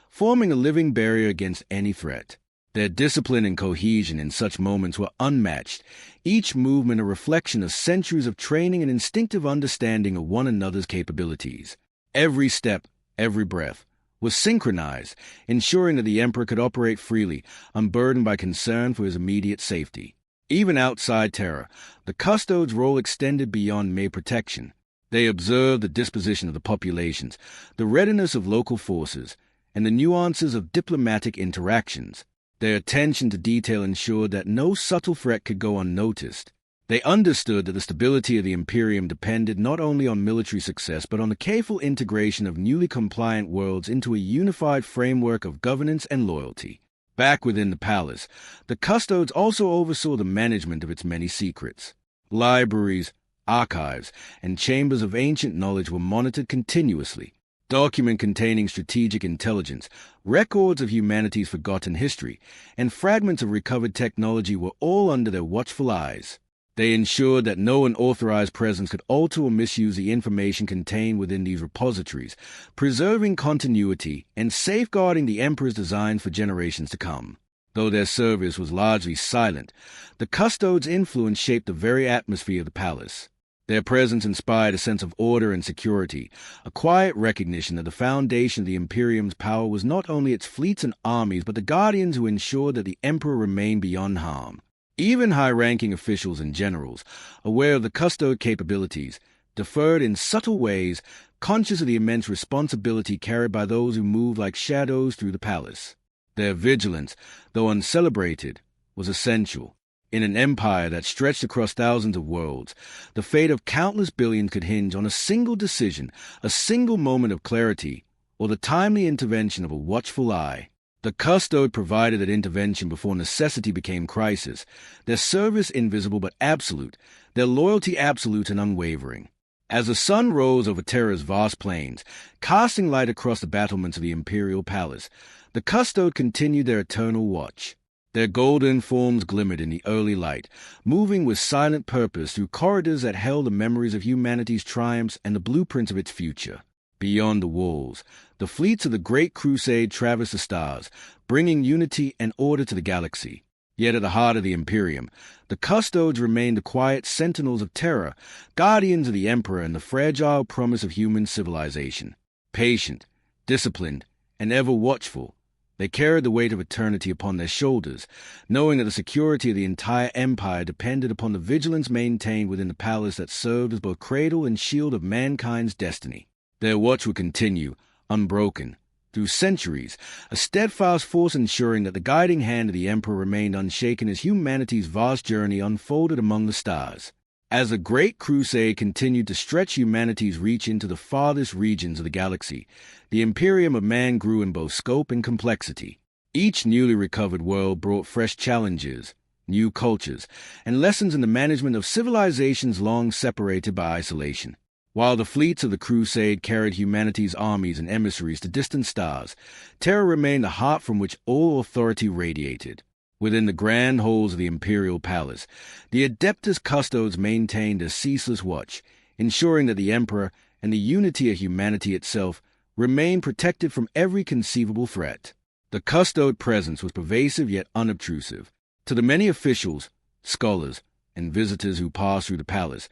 forming a living barrier against any threat. Their discipline and cohesion in such moments were unmatched, each movement a reflection of centuries of training and instinctive understanding of one another's capabilities. Every step, every breath, was synchronized, ensuring that the Emperor could operate freely, unburdened by concern for his immediate safety. Even outside Terra, the Custodes' role extended beyond mere protection. They observed the disposition of the populations, the readiness of local forces, and the nuances of diplomatic interactions. Their attention to detail ensured that no subtle threat could go unnoticed. They understood that the stability of the Imperium depended not only on military success, but on the careful integration of newly compliant worlds into a unified framework of governance and loyalty. Back within the palace, the Custodes also oversaw the management of its many secrets. Libraries, archives, and chambers of ancient knowledge were monitored continuously. Documents containing strategic intelligence, records of humanity's forgotten history, and fragments of recovered technology were all under their watchful eyes. They ensured that no unauthorized presence could alter or misuse the information contained within these repositories, preserving continuity and safeguarding the Emperor's designs for generations to come. Though their service was largely silent, the Custodes' influence shaped the very atmosphere of the palace. Their presence inspired a sense of order and security, a quiet recognition that the foundation of the Imperium's power was not only its fleets and armies, but the guardians who ensured that the Emperor remained beyond harm. Even high-ranking officials and generals, aware of the custode capabilities, deferred in subtle ways, conscious of the immense responsibility carried by those who move like shadows through the palace. Their vigilance, though uncelebrated, was essential. In an empire that stretched across thousands of worlds, the fate of countless billions could hinge on a single decision, a single moment of clarity, or the timely intervention of a watchful eye. The custode provided that intervention before necessity became crisis, their service invisible but absolute, their loyalty absolute and unwavering. As the sun rose over Terra's vast plains, casting light across the battlements of the imperial palace, the custode continued their eternal watch. Their golden forms glimmered in the early light, moving with silent purpose through corridors that held the memories of humanity's triumphs and the blueprints of its future. Beyond the walls, the fleets of the Great Crusade traversed the stars, bringing unity and order to the galaxy. Yet at the heart of the Imperium, the Custodes remained the quiet sentinels of Terra, guardians of the Emperor and the fragile promise of human civilization. Patient, disciplined, and ever watchful, they carried the weight of eternity upon their shoulders, knowing that the security of the entire empire depended upon the vigilance maintained within the palace that served as both cradle and shield of mankind's destiny. Their watch would continue, unbroken, through centuries, a steadfast force ensuring that the guiding hand of the Emperor remained unshaken as humanity's vast journey unfolded among the stars. As the Great Crusade continued to stretch humanity's reach into the farthest regions of the galaxy, the Imperium of man grew in both scope and complexity. Each newly recovered world brought fresh challenges, new cultures, and lessons in the management of civilizations long separated by isolation. While the fleets of the Crusade carried humanity's armies and emissaries to distant stars, Terra remained the heart from which all authority radiated. Within the grand halls of the imperial palace, the Adeptus Custodes maintained a ceaseless watch, ensuring that the Emperor and the unity of humanity itself remained protected from every conceivable threat. The custode presence was pervasive yet unobtrusive. To the many officials, scholars, and visitors who passed through the palace,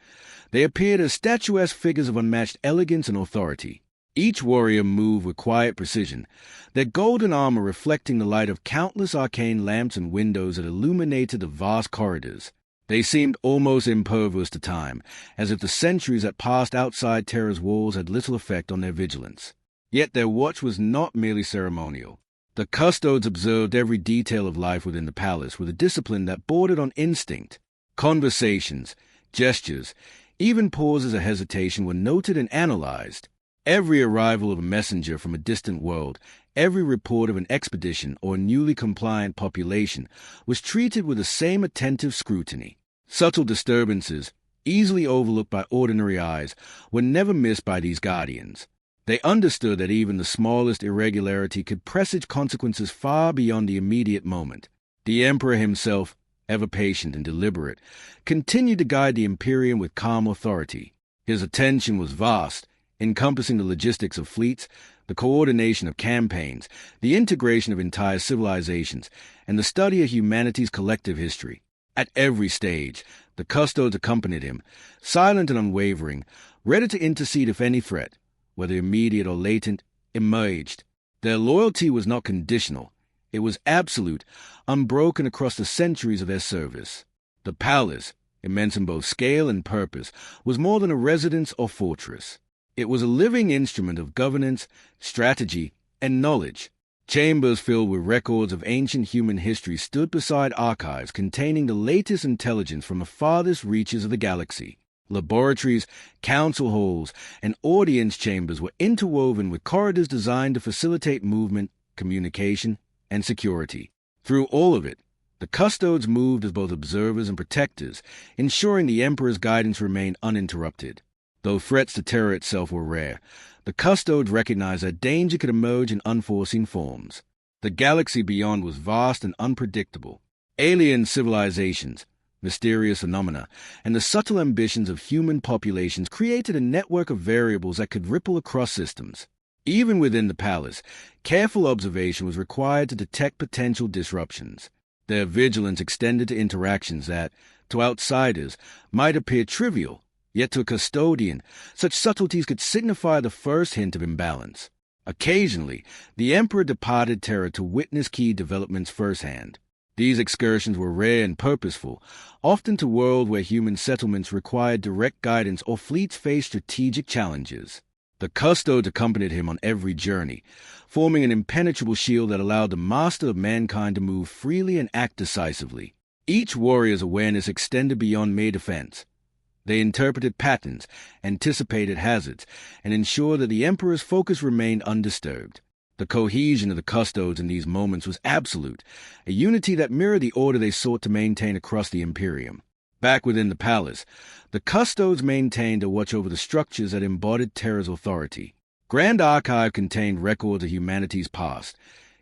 they appeared as statuesque figures of unmatched elegance and authority. Each warrior moved with quiet precision, their golden armor reflecting the light of countless arcane lamps and windows that illuminated the vast corridors. They seemed almost impervious to time, as if the centuries that passed outside Terra's walls had little effect on their vigilance. Yet their watch was not merely ceremonial. The Custodes observed every detail of life within the palace with a discipline that bordered on instinct. Conversations, gestures, even pauses of hesitation were noted and analyzed. Every arrival of a messenger from a distant world, every report of an expedition or a newly compliant population was treated with the same attentive scrutiny. Subtle disturbances, easily overlooked by ordinary eyes, were never missed by these guardians. They understood that even the smallest irregularity could presage consequences far beyond the immediate moment. The Emperor himself, ever patient and deliberate, continued to guide the Imperium with calm authority. His attention was vast, encompassing the logistics of fleets, the coordination of campaigns, the integration of entire civilizations, and the study of humanity's collective history. At every stage, the Custodes accompanied him, silent and unwavering, ready to intercede if any threat, whether immediate or latent, emerged. Their loyalty was not conditional. It was absolute, unbroken across the centuries of their service. The palace, immense in both scale and purpose, was more than a residence or fortress. It was a living instrument of governance, strategy, and knowledge. Chambers filled with records of ancient human history stood beside archives containing the latest intelligence from the farthest reaches of the galaxy. Laboratories, council halls, and audience chambers were interwoven with corridors designed to facilitate movement, communication, and security. Through all of it, the Custodes moved as both observers and protectors, ensuring the Emperor's guidance remained uninterrupted. Though threats to Terra itself were rare, the Custodes recognized that danger could emerge in unforeseen forms. The galaxy beyond was vast and unpredictable. Alien civilizations, mysterious phenomena, and the subtle ambitions of human populations created a network of variables that could ripple across systems. Even within the palace, careful observation was required to detect potential disruptions. Their vigilance extended to interactions that, to outsiders, might appear trivial, yet to a custodian, such subtleties could signify the first hint of imbalance. Occasionally, the Emperor departed Terra to witness key developments firsthand. These excursions were rare and purposeful, often to worlds where human settlements required direct guidance or fleets faced strategic challenges. The Custodes accompanied him on every journey, forming an impenetrable shield that allowed the master of mankind to move freely and act decisively. Each warrior's awareness extended beyond mere defense. They interpreted patterns, anticipated hazards, and ensured that the Emperor's focus remained undisturbed. The cohesion of the Custodes in these moments was absolute, a unity that mirrored the order they sought to maintain across the Imperium. Back within the palace, the Custodes maintained a watch over the structures that embodied Terra's authority. Grand Archive contained records of humanity's past,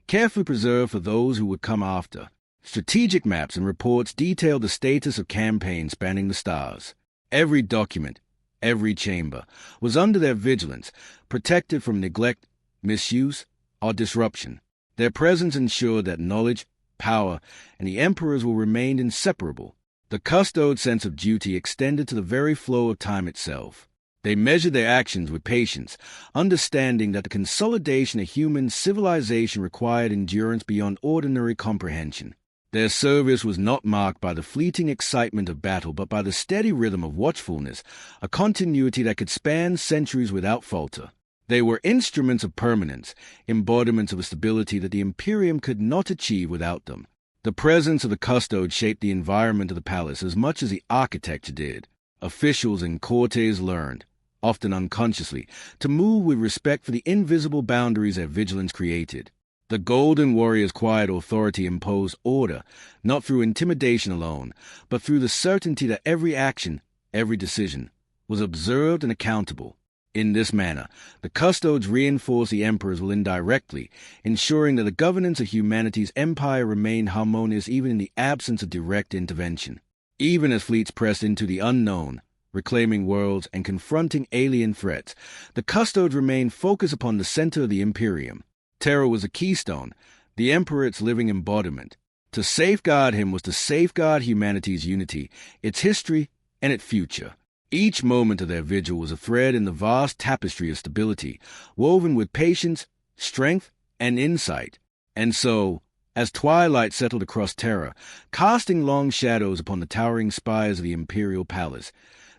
carefully preserved for those who would come after. Strategic maps and reports detailed the status of campaigns spanning the stars. Every document, every chamber, was under their vigilance, protected from neglect, misuse, or disruption. Their presence ensured that knowledge, power, and the Emperors will remain inseparable. The Custodes' sense of duty extended to the very flow of time itself. They measured their actions with patience, understanding that the consolidation of human civilization required endurance beyond ordinary comprehension. Their service was not marked by the fleeting excitement of battle, but by the steady rhythm of watchfulness, a continuity that could span centuries without falter. They were instruments of permanence, embodiments of a stability that the Imperium could not achieve without them. The presence of the Custodes shaped the environment of the palace as much as the architecture did. Officials and courtiers learned, often unconsciously, to move with respect for the invisible boundaries their vigilance created. The Golden Warrior's quiet authority imposed order, not through intimidation alone, but through the certainty that every action, every decision, was observed and accountable. In this manner, the Custodes reinforced the Emperor's will indirectly, ensuring that the governance of humanity's empire remained harmonious even in the absence of direct intervention. Even as fleets pressed into the unknown, reclaiming worlds and confronting alien threats, the Custodes remained focused upon the center of the Imperium. Terra was a keystone, the Emperor its living embodiment. To safeguard him was to safeguard humanity's unity, its history, and its future. Each moment of their vigil was a thread in the vast tapestry of stability, woven with patience, strength, and insight. And so, as twilight settled across Terra, casting long shadows upon the towering spires of the imperial palace,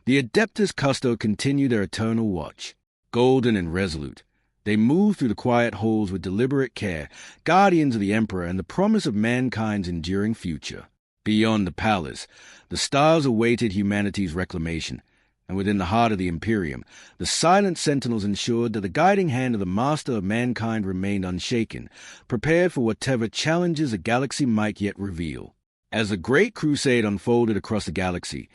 the Adeptus Custodes continued their eternal watch. Golden and resolute, they moved through the quiet halls with deliberate care, guardians of the Emperor and the promise of mankind's enduring future. Beyond the palace, the stars awaited humanity's reclamation, and within the heart of the Imperium, the silent sentinels ensured that the guiding hand of the master of mankind remained unshaken, prepared for whatever challenges the galaxy might yet reveal. As the Great Crusade unfolded across the galaxy,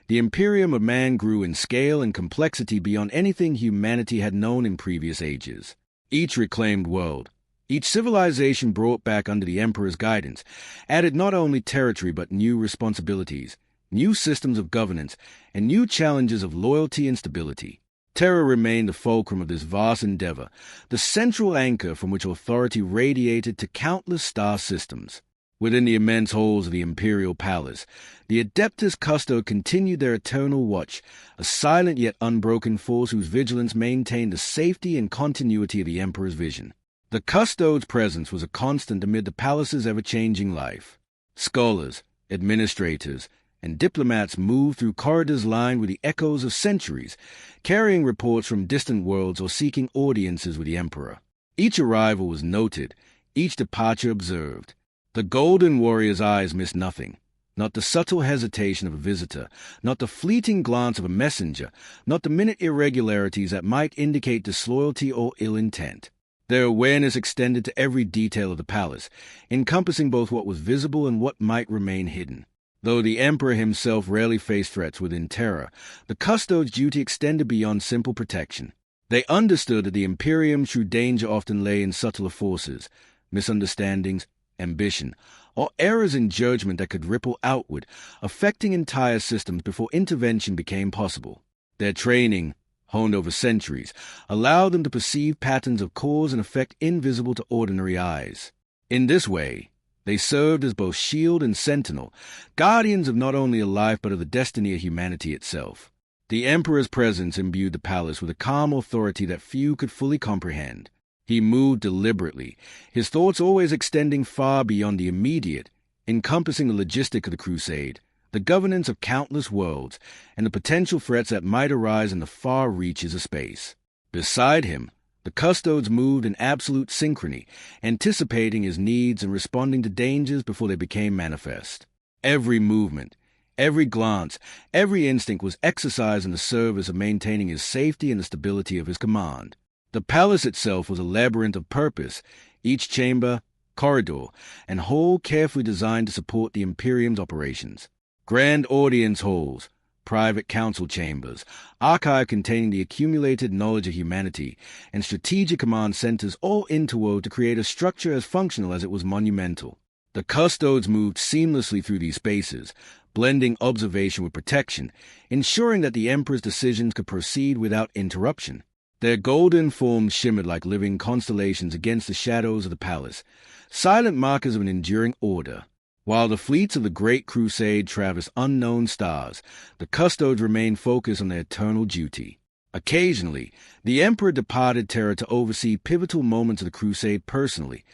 the Imperium of man grew in scale and complexity beyond anything humanity had known in previous ages. Each reclaimed world, each civilization brought back under the Emperor's guidance, added not only territory but new responsibilities, new systems of governance, and new challenges of loyalty and stability. Terra remained the fulcrum of this vast endeavor, the central anchor from which authority radiated to countless star systems. Within the immense halls of the imperial palace, the Adeptus Custodes continued their eternal watch, a silent yet unbroken force whose vigilance maintained the safety and continuity of the Emperor's vision. The Custodes' presence was a constant amid the palace's ever-changing life. Scholars, administrators, and diplomats moved through corridors lined with the echoes of centuries, carrying reports from distant worlds or seeking audiences with the Emperor. Each arrival was noted, each departure observed. The Golden Warrior's eyes missed nothing, not the subtle hesitation of a visitor, not the fleeting glance of a messenger, not the minute irregularities that might indicate disloyalty or ill intent. Their awareness extended to every detail of the palace, encompassing both what was visible and what might remain hidden. Though the Emperor himself rarely faced threats within Terra, the Custodes' duty extended beyond simple protection. They understood that the Imperium's true danger often lay in subtler forces, misunderstandings, ambition, or errors in judgment that could ripple outward, affecting entire systems before intervention became possible. Their training, honed over centuries, allowed them to perceive patterns of cause and effect invisible to ordinary eyes. In this way, they served as both shield and sentinel, guardians of not only a life but of the destiny of humanity itself. The Emperor's presence imbued the palace with a calm authority that few could fully comprehend. He moved deliberately, his thoughts always extending far beyond the immediate, encompassing the logistic of the crusade, the governance of countless worlds, and the potential threats that might arise in the far reaches of space. Beside him, the Custodes moved in absolute synchrony, anticipating his needs and responding to dangers before they became manifest. Every movement, every glance, every instinct was exercised in the service of maintaining his safety and the stability of his command. The palace itself was a labyrinth of purpose, each chamber, corridor, and hall carefully designed to support the Imperium's operations. Grand audience halls, private council chambers, archive containing the accumulated knowledge of humanity, and strategic command centers all interwove to create a structure as functional as it was monumental. The Custodes moved seamlessly through these spaces, blending observation with protection, ensuring that the Emperor's decisions could proceed without interruption. Their golden forms shimmered like living constellations against the shadows of the palace, silent markers of an enduring order. While the fleets of the Great Crusade traversed unknown stars, the Custodes remained focused on their eternal duty. Occasionally, the Emperor departed Terra to oversee pivotal moments of the Crusade personally,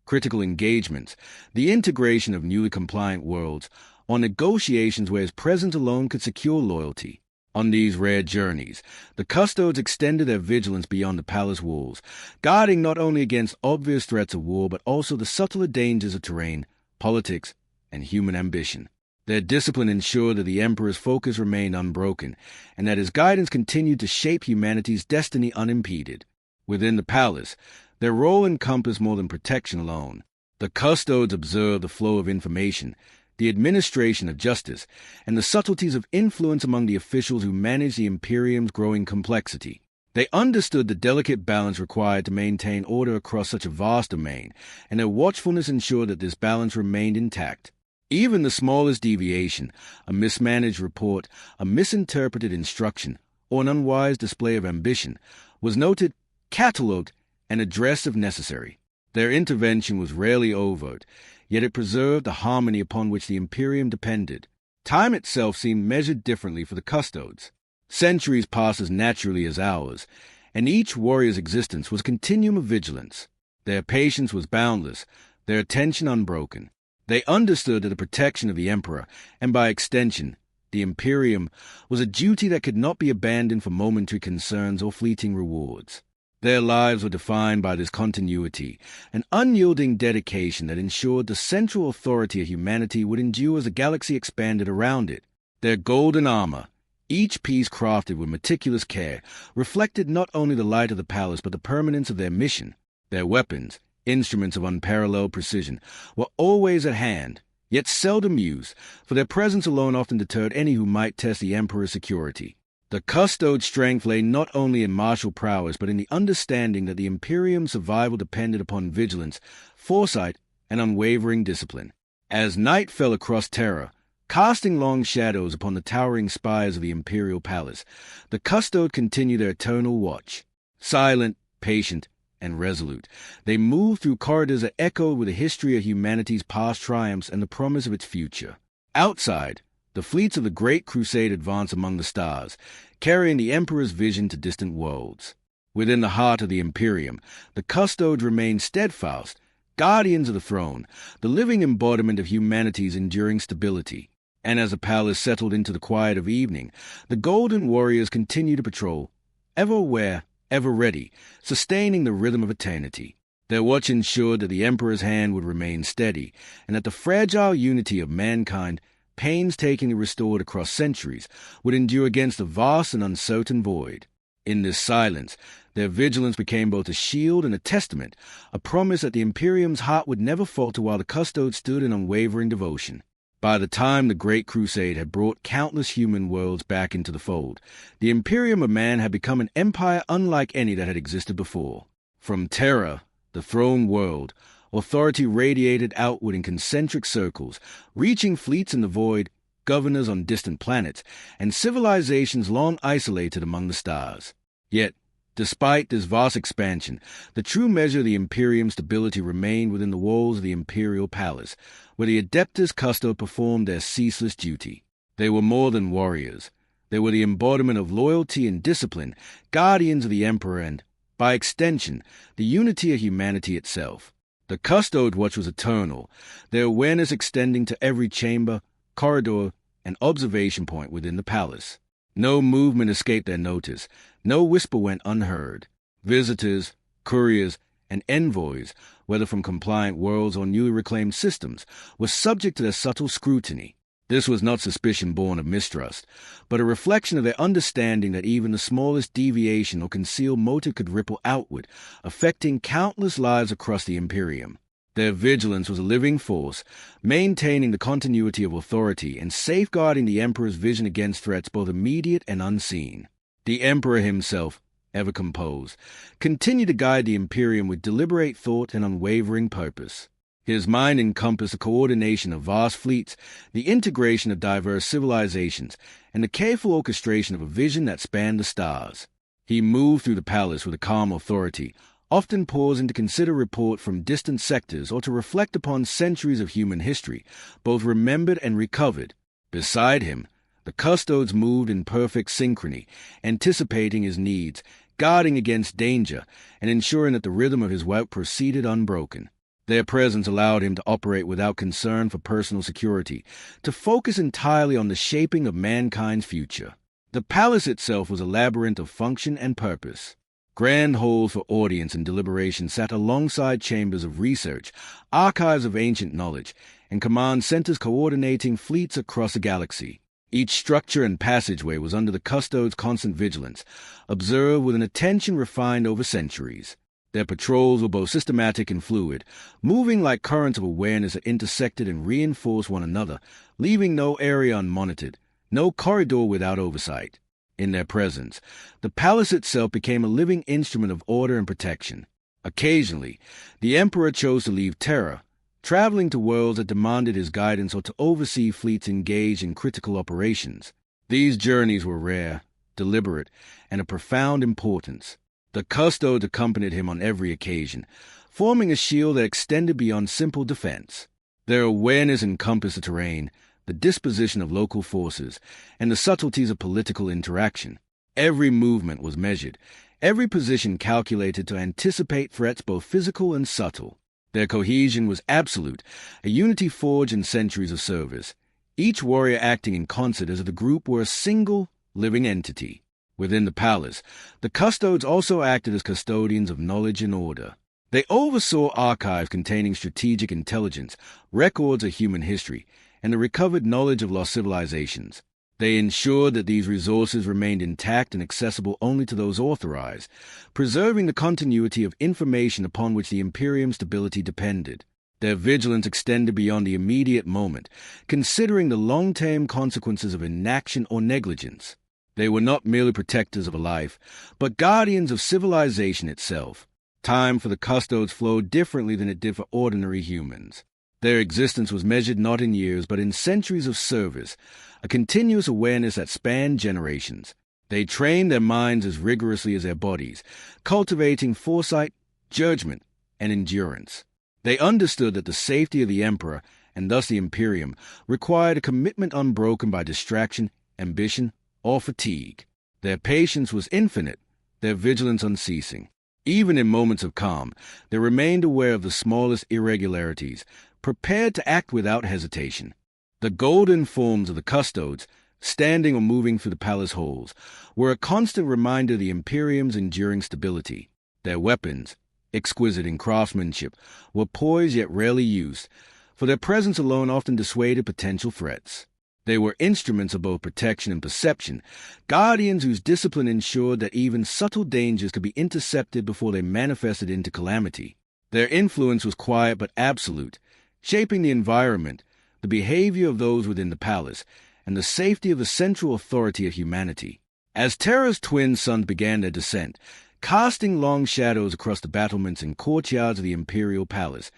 critical engagements, the integration of newly compliant worlds, or negotiations where his presence alone could secure loyalty. On these rare journeys, the Custodes extended their vigilance beyond the palace walls, guarding not only against obvious threats of war but also the subtler dangers of terrain, politics, and human ambition. Their discipline ensured that the Emperor's focus remained unbroken, and that his guidance continued to shape humanity's destiny unimpeded. Within the palace, their role encompassed more than protection alone. The Custodes observed the flow of information, the administration of justice, and the subtleties of influence among the officials who managed the Imperium's growing complexity. They understood the delicate balance required to maintain order across such a vast domain, and their watchfulness ensured that this balance remained intact. Even the smallest deviation, a mismanaged report, a misinterpreted instruction, or an unwise display of ambition, was noted, catalogued, and addressed if necessary. Their intervention was rarely overt, yet it preserved the harmony upon which the Imperium depended. Time itself seemed measured differently for the Custodes. Centuries passed as naturally as hours, and each warrior's existence was a continuum of vigilance. Their patience was boundless, their attention unbroken. They understood that the protection of the Emperor, and by extension, the Imperium, was a duty that could not be abandoned for momentary concerns or fleeting rewards. Their lives were defined by this continuity, an unyielding dedication that ensured the central authority of humanity would endure as the galaxy expanded around it. Their golden armor, each piece crafted with meticulous care, reflected not only the light of the palace but the permanence of their mission. Their weapons, instruments of unparalleled precision, were always at hand, yet seldom used, for their presence alone often deterred any who might test the Emperor's security. The Custodes' strength lay not only in martial prowess but in the understanding that the Imperium's survival depended upon vigilance, foresight, and unwavering discipline. As night fell across Terra, casting long shadows upon the towering spires of the Imperial Palace, the Custodes continued their eternal watch. Silent, patient, and resolute, they moved through corridors that echoed with the history of humanity's past triumphs and the promise of its future. Outside, the fleets of the Great Crusade advanced among the stars, carrying the Emperor's vision to distant worlds. Within the heart of the Imperium, the Custodes remained steadfast, guardians of the throne, the living embodiment of humanity's enduring stability. And as the palace settled into the quiet of evening, the Golden Warriors continued to patrol, ever aware, ever ready, sustaining the rhythm of eternity. Their watch ensured that the Emperor's hand would remain steady, and that the fragile unity of mankind, painstakingly restored across centuries, would endure against the vast and uncertain void. In this silence, their vigilance became both a shield and a testament, a promise that the Imperium's heart would never falter while the Custodes stood in unwavering devotion. By the time the Great Crusade had brought countless human worlds back into the fold, the Imperium of Man had become an empire unlike any that had existed before. From Terra, the throne world, authority radiated outward in concentric circles, reaching fleets in the void, governors on distant planets, and civilizations long isolated among the stars. Yet, despite this vast expansion, the true measure of the Imperium's stability remained within the walls of the Imperial Palace, where the Adeptus Custodes performed their ceaseless duty. They were more than warriors. They were the embodiment of loyalty and discipline, guardians of the Emperor and, by extension, the unity of humanity itself. The Custode Watch was eternal, their awareness extending to every chamber, corridor, and observation point within the palace. No movement escaped their notice, no whisper went unheard. Visitors, couriers, and envoys, whether from compliant worlds or newly reclaimed systems, were subject to their subtle scrutiny. This was not suspicion born of mistrust, but a reflection of their understanding that even the smallest deviation or concealed motive could ripple outward, affecting countless lives across the Imperium. Their vigilance was a living force, maintaining the continuity of authority and safeguarding the Emperor's vision against threats both immediate and unseen. The Emperor himself, ever composed, continued to guide the Imperium with deliberate thought and unwavering purpose. His mind encompassed the coordination of vast fleets, the integration of diverse civilizations, and the careful orchestration of a vision that spanned the stars. He moved through the palace with a calm authority, often pausing to consider report from distant sectors or to reflect upon centuries of human history, both remembered and recovered. Beside him, the Custodes moved in perfect synchrony, anticipating his needs, guarding against danger, and ensuring that the rhythm of his work proceeded unbroken. Their presence allowed him to operate without concern for personal security, to focus entirely on the shaping of mankind's future. The palace itself was a labyrinth of function and purpose. Grand halls for audience and deliberation sat alongside chambers of research, archives of ancient knowledge, and command centers coordinating fleets across the galaxy. Each structure and passageway was under the Custodes' constant vigilance, observed with an attention refined over centuries. Their patrols were both systematic and fluid, moving like currents of awareness that intersected and reinforced one another, leaving no area unmonitored, no corridor without oversight. In their presence, the palace itself became a living instrument of order and protection. Occasionally, the Emperor chose to leave Terra, traveling to worlds that demanded his guidance or to oversee fleets engaged in critical operations. These journeys were rare, deliberate, and of profound importance. The Custodes accompanied him on every occasion, forming a shield that extended beyond simple defense. Their awareness encompassed the terrain, the disposition of local forces, and the subtleties of political interaction. Every movement was measured, every position calculated to anticipate threats both physical and subtle. Their cohesion was absolute, a unity forged in centuries of service, each warrior acting in concert as if the group were a single, living entity. Within the palace, the Custodes also acted as custodians of knowledge and order. They oversaw archives containing strategic intelligence, records of human history, and the recovered knowledge of lost civilizations. They ensured that these resources remained intact and accessible only to those authorized, preserving the continuity of information upon which the Imperium's stability depended. Their vigilance extended beyond the immediate moment, considering the long-term consequences of inaction or negligence. They were not merely protectors of a life, but guardians of civilization itself. Time for the Custodes flowed differently than it did for ordinary humans. Their existence was measured not in years, but in centuries of service, a continuous awareness that spanned generations. They trained their minds as rigorously as their bodies, cultivating foresight, judgment, and endurance. They understood that the safety of the Emperor, and thus the Imperium, required a commitment unbroken by distraction, ambition, or fatigue. Their patience was infinite, their vigilance unceasing. Even in moments of calm, they remained aware of the smallest irregularities, prepared to act without hesitation. The golden forms of the Custodes, standing or moving through the palace halls, were a constant reminder of the Imperium's enduring stability. Their weapons, exquisite in craftsmanship, were poised yet rarely used, for their presence alone often dissuaded potential threats. They were instruments of both protection and perception, guardians whose discipline ensured that even subtle dangers could be intercepted before they manifested into calamity. Their influence was quiet but absolute, shaping the environment, the behavior of those within the palace, and the safety of the central authority of humanity. As Terra's twin sons began their descent, casting long shadows across the battlements and courtyards of the imperial palace,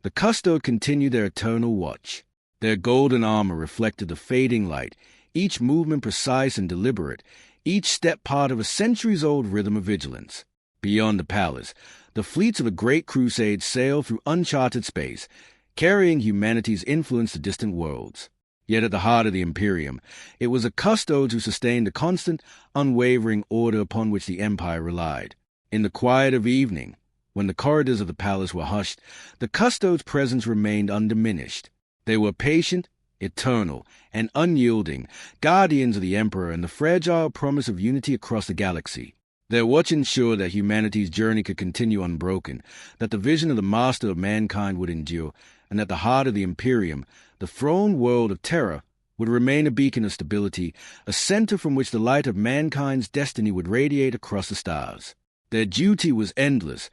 the Custode continued their eternal watch. Their golden armor reflected the fading light, each movement precise and deliberate, each step part of a centuries-old rhythm of vigilance. Beyond the palace, the fleets of the Great Crusade sailed through uncharted space, carrying humanity's influence to distant worlds. Yet at the heart of the Imperium, it was the Custodes who sustained the constant, unwavering order upon which the Empire relied. In the quiet of evening, When the corridors of the palace were hushed, the Custodes' presence remained undiminished. They were patient, eternal, and unyielding, guardians of the Emperor and the fragile promise of unity across the galaxy. Their watch ensured that humanity's journey could continue unbroken, that the vision of the Master of Mankind would endure, and that the heart of the Imperium, the throne world of Terra, would remain a beacon of stability, a center from which the light of mankind's destiny would radiate across the stars. Their duty was endless,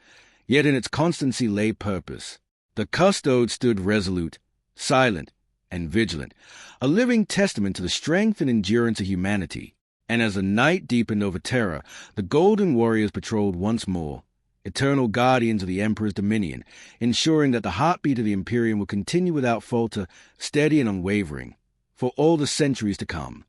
yet in its constancy lay purpose. The Custodes stood resolute, silent, and vigilant, a living testament to the strength and endurance of humanity. And as the night deepened over Terra, the Golden Warriors patrolled once more, eternal guardians of the Emperor's dominion, ensuring that the heartbeat of the Imperium would continue without falter, steady and unwavering, for all the centuries to come.